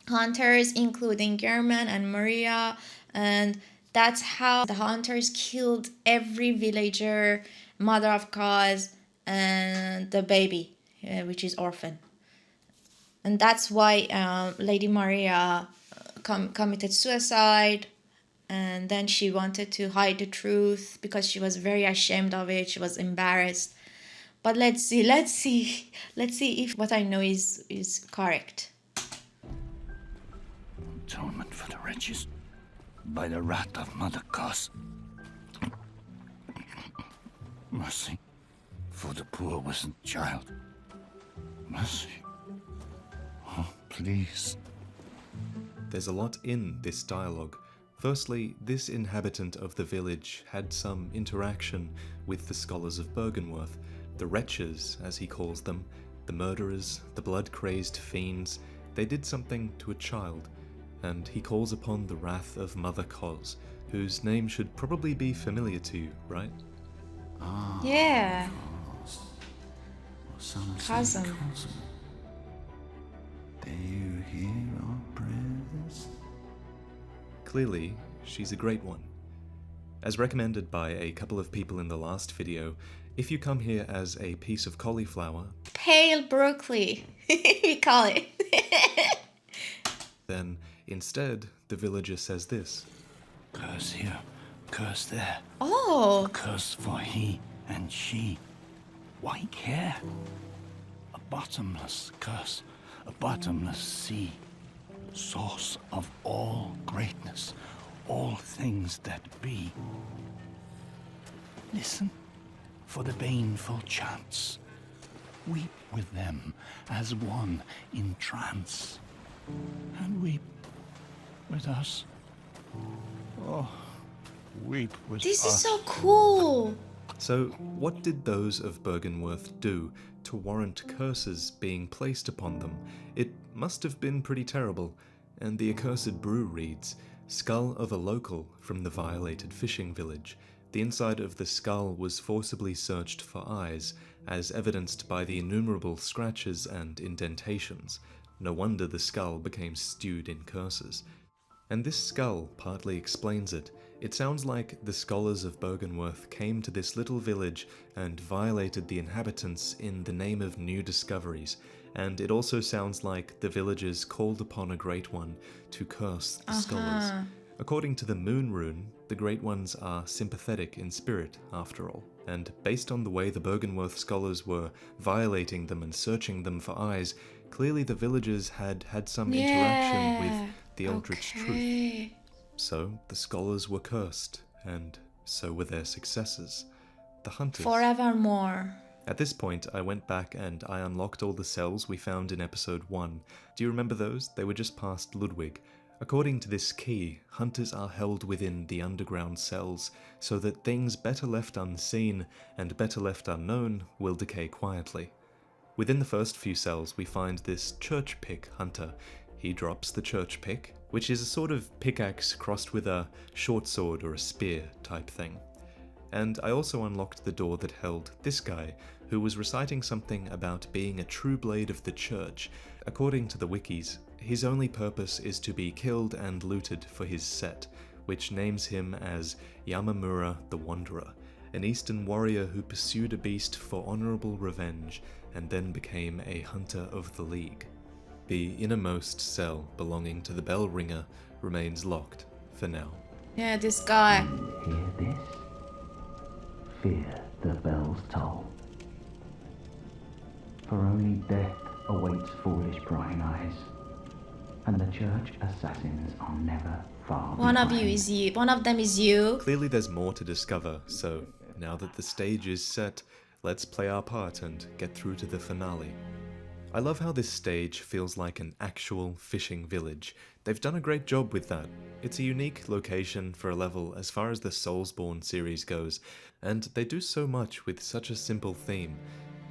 hunters, including German and Maria, and that's how the hunters killed every villager, mother of cause, and the baby, which is orphan. And that's why Lady Maria committed suicide, and then she wanted to hide the truth because she was very ashamed of it. She was embarrassed. But let's see if what I know is correct. Atonement for the wretches by the wrath of Mother Goss. Mercy for the poor wasn't child. Mercy. Oh, please. There's a lot in this dialogue. Firstly, this inhabitant of the village had some interaction with the scholars of Byrgenwerth, the wretches, as he calls them, the murderers, the blood-crazed fiends. They did something to a child, and he calls upon the wrath of Mother Cos, whose name should probably be familiar to you, right? Yeah. Son of Cousin. Saint Cousin. Do you hear our prayers? Clearly, she's a great one. As recommended by a couple of people in the last video, if you come here as a piece of cauliflower, Pale broccoli, we call it. then instead the villager says this. Curse here, curse there. Oh, Curse for he and she. White hair. A bottomless curse. A bottomless sea. Source of all greatness. All things that be. Listen for the baneful chants. Weep with them as one in trance. And weep with us. Oh, weep with this us. is so cool. So, what did those of Byrgenwerth do to warrant curses being placed upon them? It must have been pretty terrible, and the accursed brew reads, Skull of a local from the violated fishing village. The inside of the skull was forcibly searched for eyes, as evidenced by the innumerable scratches and indentations. No wonder the skull became stewed in curses. And this skull partly explains it. It sounds like the scholars of Byrgenwerth came to this little village and violated the inhabitants in the name of new discoveries, and it also sounds like the villagers called upon a Great One to curse the scholars. According to the Moon Rune, the Great Ones are sympathetic in spirit, after all, and based on the way the Byrgenwerth scholars were violating them and searching them for eyes, clearly the villagers had had some interaction with the Eldritch Truth. So the scholars were cursed, and so were their successors, the hunters. Forevermore. At this point, I went back and I unlocked all the cells we found in episode 1. Do you remember those? They were just past Ludwig. According to this key, hunters are held within the underground cells, so that things better left unseen and better left unknown will decay quietly. Within the first few cells, we find this church pick hunter. He drops the church pick, which is a sort of pickaxe crossed with a short sword or a spear type thing. And I also unlocked the door that held this guy, who was reciting something about being a true blade of the church. According to the wikis, his only purpose is to be killed and looted for his set, which names him as Yamamura the Wanderer, an eastern warrior who pursued a beast for honorable revenge and then became a hunter of the League. The innermost cell belonging to the bell ringer remains locked for now. Yeah, this guy. Hear this? Fear the bell's toll. For only death awaits foolish prying eyes, and the church assassins are never far One of behind. you is you. One of them is you. Clearly there's more to discover, so now that the stage is set, let's play our part and get through to the finale. I love how this stage feels like an actual fishing village. They've done a great job with that. It's a unique location for a level as far as the Soulsborne series goes, and they do so much with such a simple theme.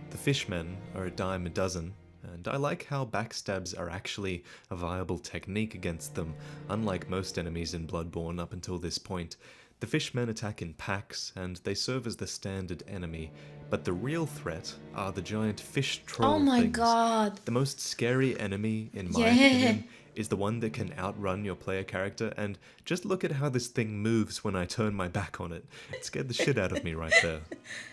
The fishmen are a dime a dozen, and I like how backstabs are actually a viable technique against them, unlike most enemies in Bloodborne up until this point. The fishmen attack in packs, and they serve as the standard enemy, but the real threat are the giant fish troll Oh my things. god. The most scary enemy, in my Yeah. opinion, is the one that can outrun your player character, and just look at how this thing moves when I turn my back on it. It scared the shit out of me right there.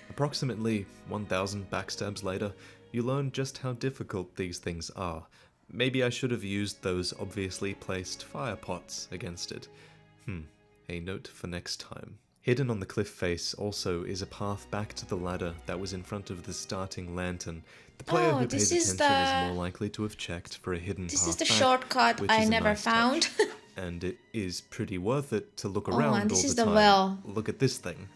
Approximately 1,000 backstabs later, you learn just how difficult these things are. Maybe I should have used those obviously placed fire pots against it. A note for next time. Hidden on the cliff face also is a path back to the ladder that was in front of the starting lantern. The player who pays attention is more likely to have checked for a hidden path This is the back, shortcut which I is a never nice found. touch. And it is pretty worth it to look Oh, around and this all is the the time. well. Look at this thing.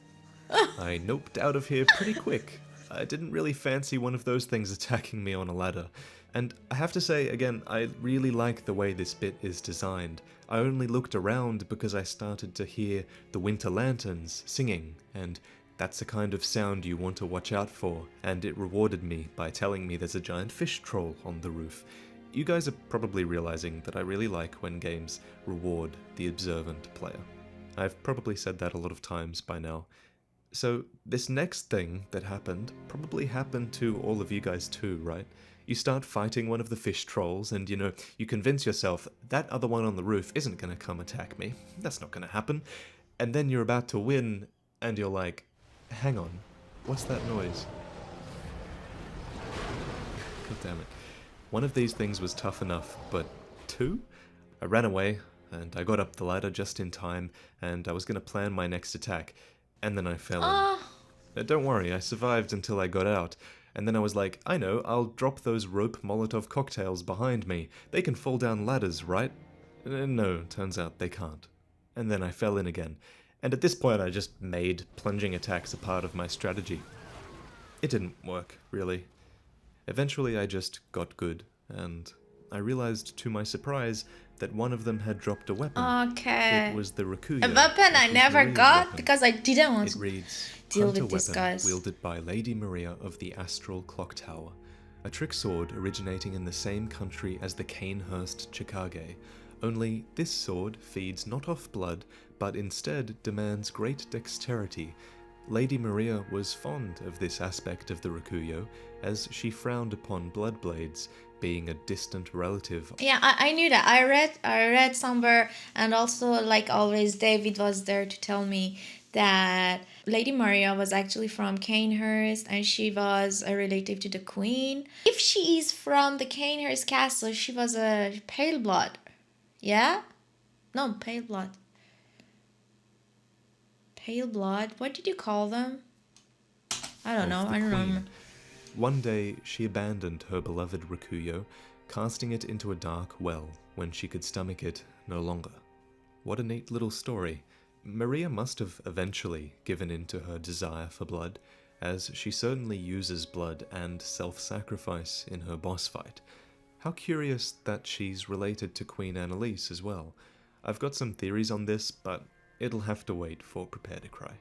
I noped out of here pretty quick. I didn't really fancy one of those things attacking me on a ladder. And I have to say, again, I really like the way this bit is designed. I only looked around because I started to hear the winter lanterns singing, and that's the kind of sound you want to watch out for, and it rewarded me by telling me there's a giant fish troll on the roof. You guys are probably realizing that I really like when games reward the observant player. I've probably said that a lot of times by now. So this next thing that happened probably happened to all of you guys too, right? You start fighting one of the fish trolls and, you convince yourself that other one on the roof isn't going to come attack me. That's not going to happen. And then you're about to win and you're like, hang on, what's that noise? God damn it. One of these things was tough enough, but two? I ran away and I got up the ladder just in time and I was going to plan my next attack. And then I fell in. Don't worry, I survived until I got out. And then I was like, I know, I'll drop those rope Molotov cocktails behind me. They can fall down ladders, right? No, turns out they can't. And then I fell in again. And at this point I just made plunging attacks a part of my strategy. It didn't work, really. Eventually I just got good, and I realized to my surprise that one of them had dropped a weapon. Okay. It was the Rakuya. A weapon I which was never Maria's got weapon. because I didn't want It to reads, deal Hunter with these weapon guys. wielded by Lady Maria of the Astral Clock Tower, a trick sword originating in the same country as the Canehurst Chikage. Only this sword feeds not off blood, but instead demands great dexterity. Lady Maria was fond of this aspect of the Rakuyo, as she frowned upon blood blades, being a distant relative. Yeah, I knew that. I read somewhere, and also, like always, David was there to tell me that Lady Maria was actually from Canehurst and she was a relative to the Queen. If she is from the Canehurst castle, she was a pale blood. Yeah? No, pale blood. Pale blood? What did you call them? I don't know. Of the I don't Queen. remember. One day she abandoned her beloved Rakuyo, casting it into a dark well when she could stomach it no longer. What a neat little story. Maria must have eventually given in to her desire for blood, as she certainly uses blood and self-sacrifice in her boss fight. How curious that she's related to Queen Annalise as well. I've got some theories on this, but it'll have to wait for Prepare to Cry.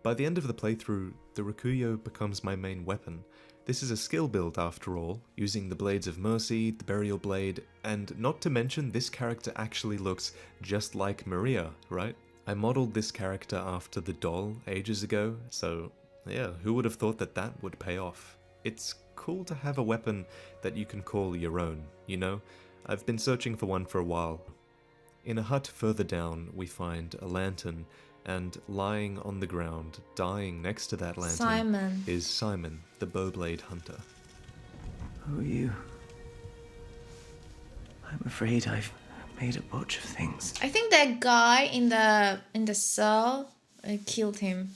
By the end of the playthrough, the Rakuyo becomes my main weapon. This is a skill build after all, using the Blades of Mercy, the Burial Blade, and not to mention this character actually looks just like Maria, right? I modeled this character after the doll ages ago, so yeah, who would have thought that that would pay off? It's cool to have a weapon that you can call your own, you know? I've been searching for one for a while. In a hut further down, we find a lantern, and lying on the ground, dying next to that lantern, Simon. is Simon, the Bowblade Hunter. Who are you? I'm afraid I've made a bunch of things. I think that guy in the cell killed him.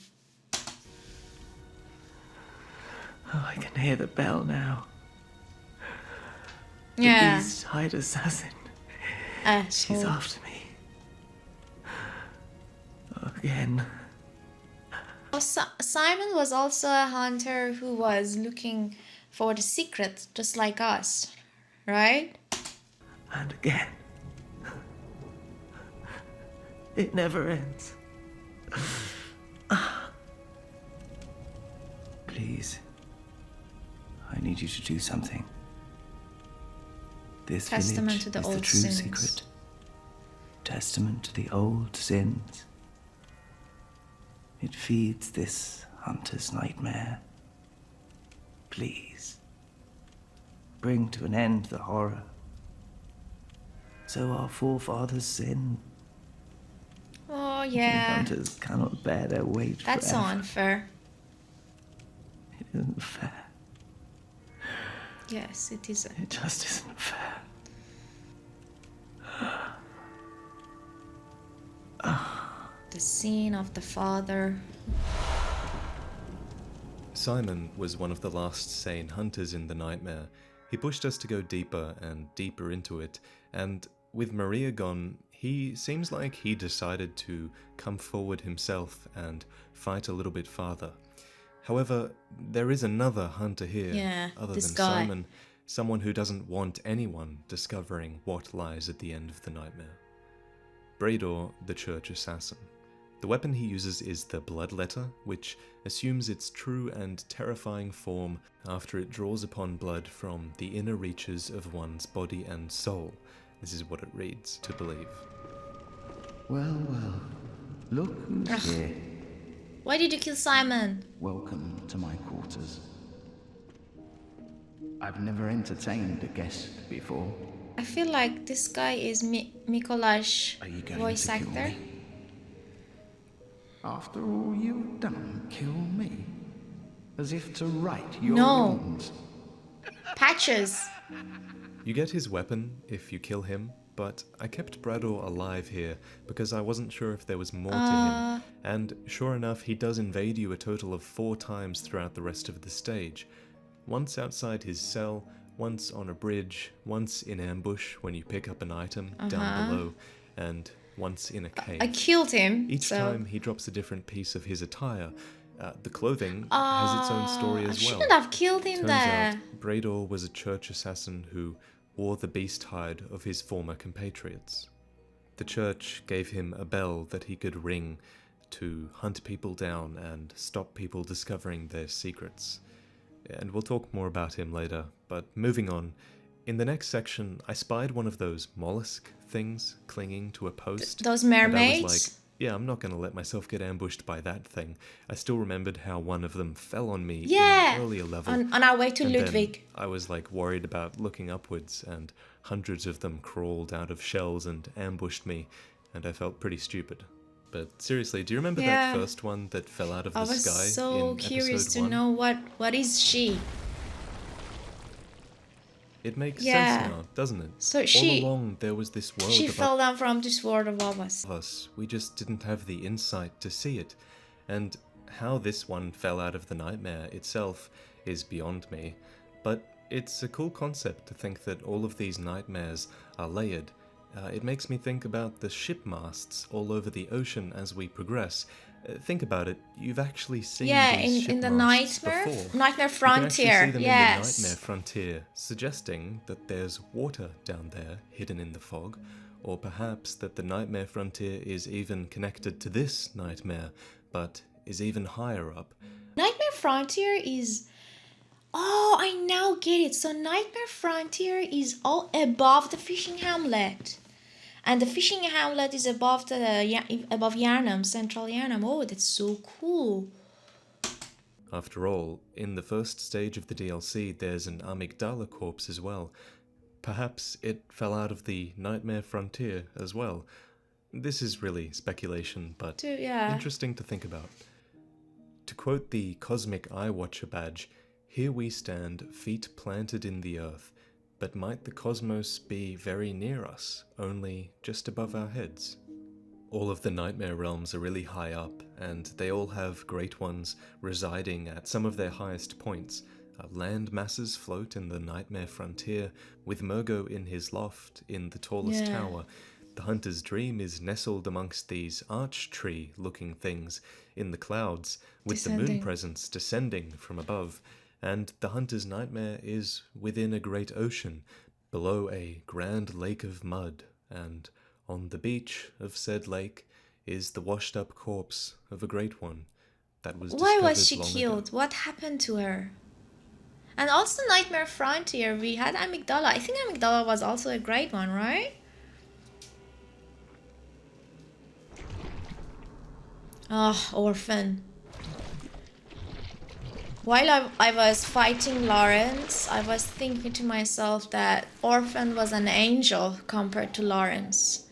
Oh, I can hear the bell now. The Yeah. beast-eyed assassin. She's Asshole. after me. Again. Oh, Simon was also a hunter who was looking for the secret, just like us, right? And again. It never ends. Please. I need you to do something. This Testament village to the is old the true sins. secret. Testament to the old sins. It feeds this hunter's nightmare. Please, bring to an end the horror. So our forefathers sinned. Oh, We yeah. hunters cannot bear their weight That's so forever. unfair. It isn't fair. Yes, it isn't. It just isn't fair. The scene of the father. Simon was one of the last sane hunters in the nightmare. He pushed us to go deeper and deeper into it, and with Maria gone, he seems like he decided to come forward himself and fight a little bit farther. However, there is another hunter here, Yeah, other this than guy. Simon, someone who doesn't want anyone discovering what lies at the end of the nightmare. Brador, the church assassin. The weapon he uses is the bloodletter, which assumes its true and terrifying form after it draws upon blood from the inner reaches of one's body and soul. This is what it reads to believe. Well, well. Look who's here. Why did you kill Simon? Welcome to my quarters. I've never entertained a guest before. I feel like this guy is Mikolash Are you going voice to kill actor. me? After all you've done, kill me? As if to right your No. wrongs. Patches. You get his weapon if you kill him, but I kept Brador alive here because I wasn't sure if there was more to him. And sure enough, he does invade you a total of 4 times throughout the rest of the stage. Once outside his cell, once on a bridge, once in ambush when you pick up an item down below, and once in a cave. I killed him. Each so. time he drops a different piece of his attire. The clothing has its own story I as well. shouldn't have killed him Turns there. out Brador was a church assassin who wore the beast hide of his former compatriots. The church gave him a bell that he could ring to hunt people down and stop people discovering their secrets. And we'll talk more about him later, but moving on. In the next section, I spied one of those mollusk things clinging to a post. Those And I mermaids? was like, yeah, I'm not going to let myself get ambushed by that thing. I still remembered how one of them fell on me Yeah. in an earlier level. On our way to And then Ludwig. I was like worried about looking upwards, and hundreds of them crawled out of shells and ambushed me, and I felt pretty stupid. But seriously, do you remember Yeah. that first one that fell out of the I was sky so in curious episode to 1? know what is she. It makes Yeah. sense now, doesn't it? So All she- along there was this world She above fell down from this world above us. us. We just didn't have the insight to see it. And how this one fell out of the nightmare itself is beyond me. But it's a cool concept to think that all of these nightmares are layered. It makes me think about the ship masts all over the ocean as we progress. Think about it. You've actually seen Yeah, these ship in the masts Nightmare before. Nightmare You can actually Frontier. see them Yes. in the Nightmare Frontier, suggesting that there's water down there, hidden in the fog, or perhaps that the Nightmare Frontier is even connected to this nightmare, but is even higher up. Nightmare Frontier is. Oh, I now get it. So Nightmare Frontier is all above the fishing hamlet, and the fishing hamlet is above above Yarnum, Central Yarnum. Oh, that's so cool. After all, in the first stage of the DLC, there's an amygdala corpse as well. Perhaps it fell out of the Nightmare Frontier as well. This is really speculation, but Yeah. interesting to think about. To quote the Cosmic Eye Watcher badge, "Here we stand, feet planted in the earth, but might the cosmos be very near us, only just above our heads?" All of the Nightmare realms are really high up, and they all have Great Ones residing at some of their highest points. Land masses float in the Nightmare Frontier, with Murgo in his loft in the tallest Yeah. tower. The Hunter's Dream is nestled amongst these arch tree-looking things in the clouds, with the moon Descending. presence descending from above. And the Hunter's Nightmare is within a great ocean, below a grand lake of mud, and on the beach of said lake is the washed-up corpse of a Great One that was Why was discovered she long killed? ago. What happened to her? And also Nightmare Frontier, we had Amygdala. I think Amygdala was also a great one, right? Oh, orphan. While I was fighting Lawrence, I was thinking to myself that Orphan was an angel compared to Lawrence.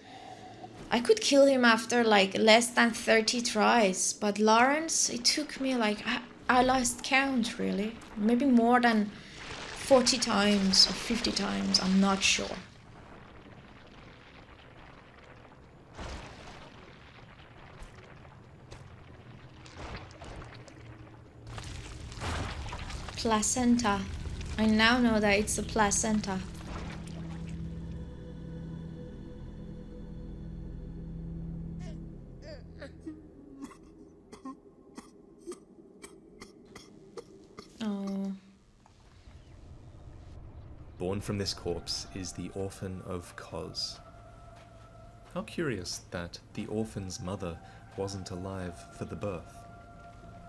I could kill him after like less than 30 tries, but Lawrence, it took me like, I lost count really. Maybe more than 40 times or 50 times, I'm not sure. Placenta. I now know that it's a placenta. Oh. Born from this corpse is the orphan of Kos. How curious that the orphan's mother wasn't alive for the birth.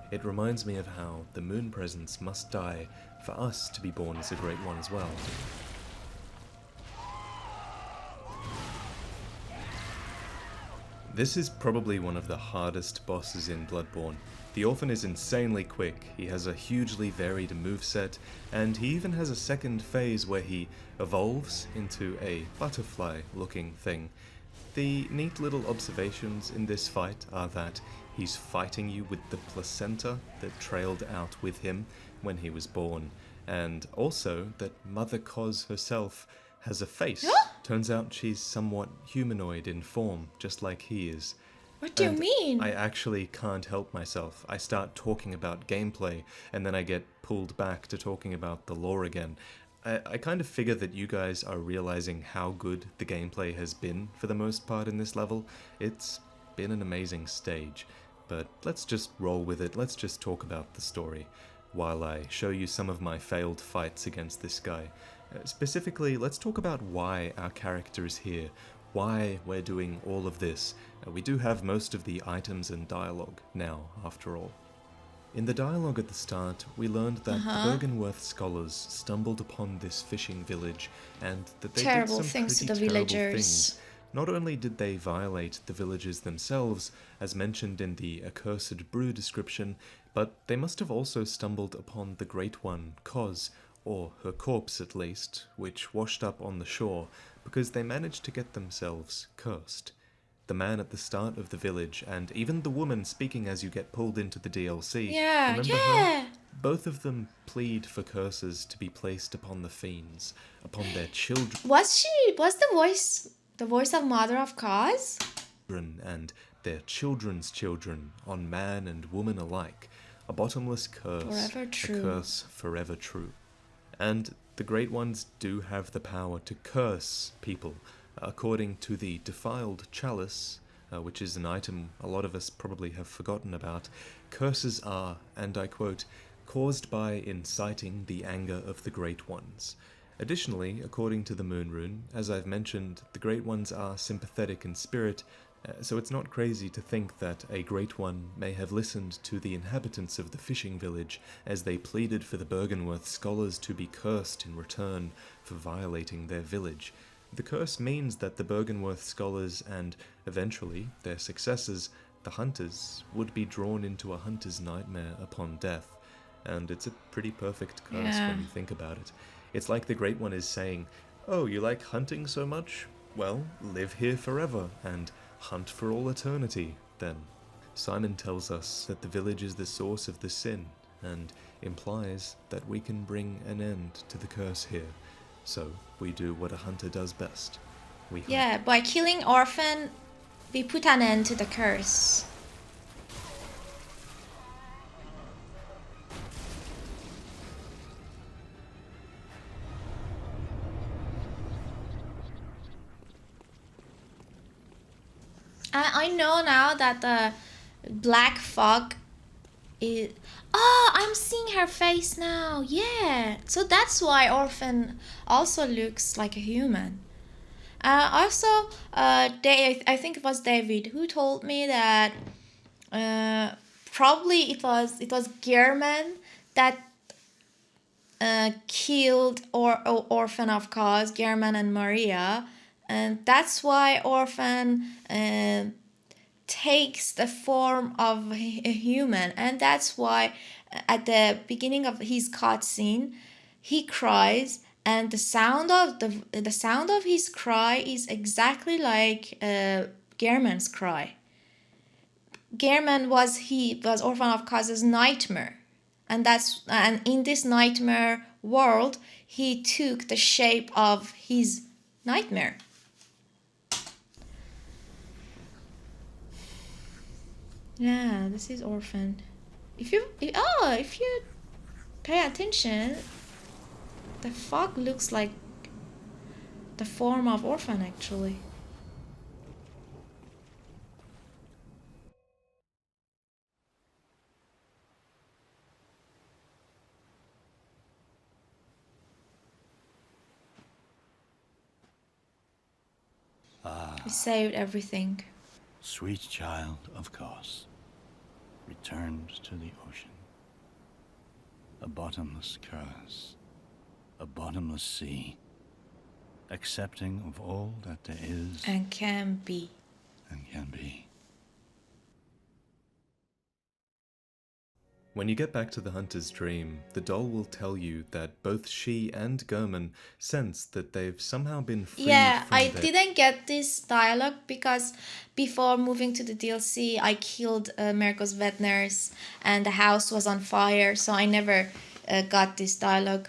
It reminds me of how the moon presence must die for us to be born as a great one as well. This is probably one of the hardest bosses in Bloodborne. The Orphan is insanely quick, he has a hugely varied moveset, and he even has a second phase where he evolves into a butterfly-looking thing. The neat little observations in this fight are that he's fighting you with the placenta that trailed out with him when he was born, and also that Mother Kos herself has a face. Turns out she's somewhat humanoid in form, just like he is. What do you mean? I actually can't help myself. I start talking about gameplay, and then I get pulled back to talking about the lore again. I kind of figure that you guys are realizing how good the gameplay has been for the most part in this level. It's been an amazing stage, but let's just roll with it. Let's just talk about the story while I show you some of my failed fights against this guy. Specifically, let's talk about why our character is here, why we're doing all of this. We do have most of the items and dialogue now, after all. In the dialogue at the start, we learned that the Byrgenwerth scholars stumbled upon this fishing village and that they Terrible did some things to pretty the terrible villagers. things. Not only did they violate the villagers themselves, as mentioned in the accursed brew description, but they must have also stumbled upon the Great One, Kos, or her corpse at least, which washed up on the shore, because they managed to get themselves cursed. The man at the start of the village, and even the woman speaking as you get pulled into the DLC, remember her? Both of them plead for curses to be placed upon the fiends, upon their children. Was the voice of Mother of Kos? And their children's children, on man and woman alike. A bottomless curse. Forever true. A curse forever true. And the Great Ones do have the power to curse people. According to the Defiled Chalice, which is an item a lot of us probably have forgotten about, curses are, and I quote, caused by inciting the anger of the Great Ones. Additionally, according to the Moon Rune, as I've mentioned, the Great Ones are sympathetic in spirit, so it's not crazy to think that a Great One may have listened to the inhabitants of the fishing village as they pleaded for the Byrgenwerth scholars to be cursed in return for violating their village. The curse means that the Byrgenwerth scholars and, eventually, their successors, the Hunters, would be drawn into a hunter's nightmare upon death. And it's a pretty perfect curse when you think about it. It's like the Great One is saying, "Oh, you like hunting so much? Well, live here forever, and hunt for all eternity, then." Simon tells us that the village is the source of the sin, and implies that we can bring an end to the curse here. So, we do what a hunter does best. We hunt. Yeah, by killing Orphan, we put an end to the curse. I know now that the black fog is... Oh, I'm seeing her face now. Yeah. So that's why Orphan also looks like a human. Also, I think it was David who told me that probably it was Gehrman that killed Orphan of Kos, Gehrman and Maria, and that's why Orphan takes the form of a human, and that's why at the beginning of his cutscene he cries, and the sound of his cry is exactly like Gehrman's cry. Gehrman was Orphan of Koz's nightmare, and in this nightmare world he took the shape of his nightmare. Yeah, this is Orphan. If you pay attention, the fog looks like the form of Orphan actually. We saved everything. Sweet child of Kos, returned to the ocean. A bottomless curse, a bottomless sea, accepting of all that there is And can be. and can be. When you get back to the hunter's dream, the doll will tell you that both she and Gehrman sense that they've somehow been freed Yeah, from I their... didn't get this dialogue because before moving to the DLC, I killed Mirko's vet nurse and the house was on fire, so I never got this dialogue.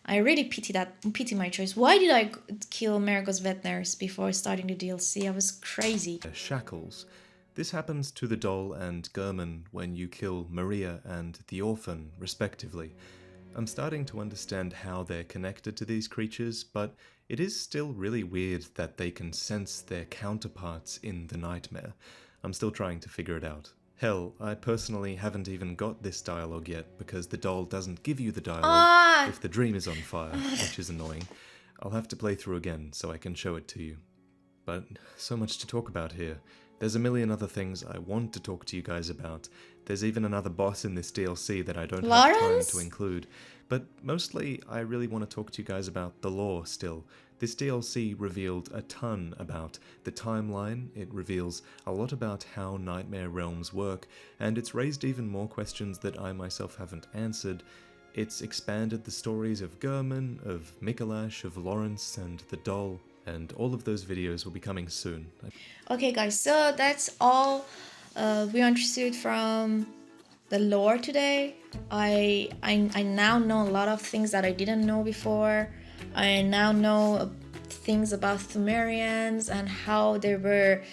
I really pity my choice. Why did I kill Mirko's vet nurse before starting the DLC? I was crazy. shackles. This happens to the doll and Gehrman when you kill Maria and the orphan, respectively. I'm starting to understand how they're connected to these creatures, but it is still really weird that they can sense their counterparts in the nightmare. I'm still trying to figure it out. Hell, I personally haven't even got this dialogue yet because the doll doesn't give you the dialogue if the dream is on fire, which is annoying. I'll have to play through again so I can show it to you. But so much to talk about here. There's a million other things I want to talk to you guys about. There's even another boss in this DLC that I don't have time to include. But mostly, I really want to talk to you guys about the lore still. This DLC revealed a ton about the timeline, it reveals a lot about how Nightmare Realms work, and it's raised even more questions that I myself haven't answered. It's expanded the stories of Gehrman, of Mikolash, of Lawrence, and the doll. And all of those videos will be coming soon. Okay guys, so that's all we understood from the lore today. I now know a lot of things that I didn't know before. I now know things about Sumerians and how they were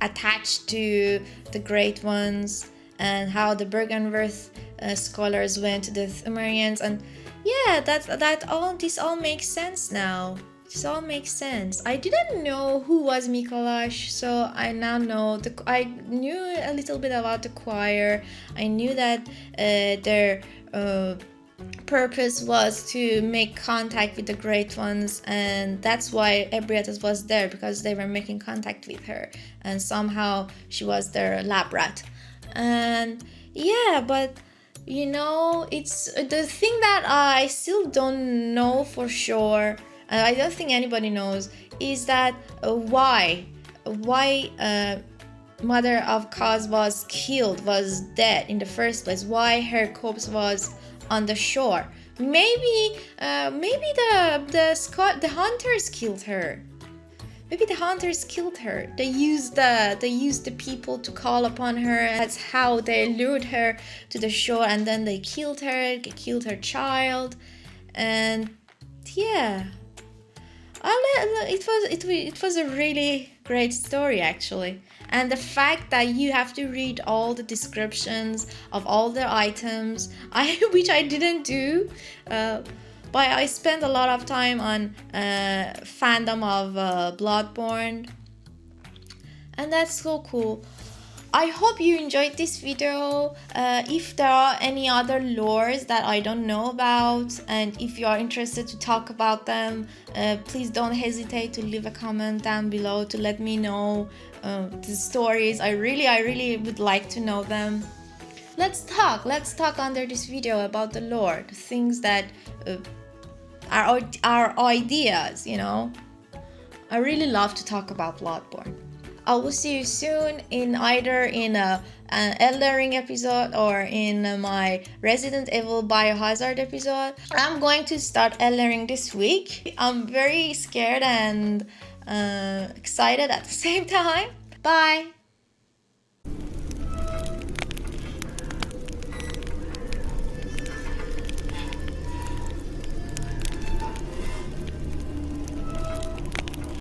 attached to the Great Ones, and how the Bergenworth scholars went to the Sumerians, and yeah, this all makes sense now. This all makes sense. I didn't know who was Mikolash, so I now know. I knew a little bit about the choir. I knew that their purpose was to make contact with the Great Ones, and that's why Ebrietas was there, because they were making contact with her, and somehow she was their lab rat. And yeah, but you know, it's the thing that I still don't know for sure, and I don't think anybody knows, is that why Mother of Kos was dead in the first place, why her corpse was on the shore. Maybe the hunters killed her. Maybe the hunters killed her. They used the people to call upon her. That's how they lured her to the shore, and then they killed her child, and yeah. It was a really great story actually, and the fact that you have to read all the descriptions of all the items, which I didn't do, but I spent a lot of time on fandom of Bloodborne, and that's so cool. I hope you enjoyed this video. If there are any other lores that I don't know about, and if you are interested to talk about them, please don't hesitate to leave a comment down below to let me know the stories. I really would like to know them. Let's talk under this video about the lore, the things that are ideas, you know. I really love to talk about Bloodborne. I will see you soon in either in an Elden Ring episode or in my Resident Evil Biohazard episode. I'm going to start Elden Ring this week. I'm very scared and excited at the same time. Bye!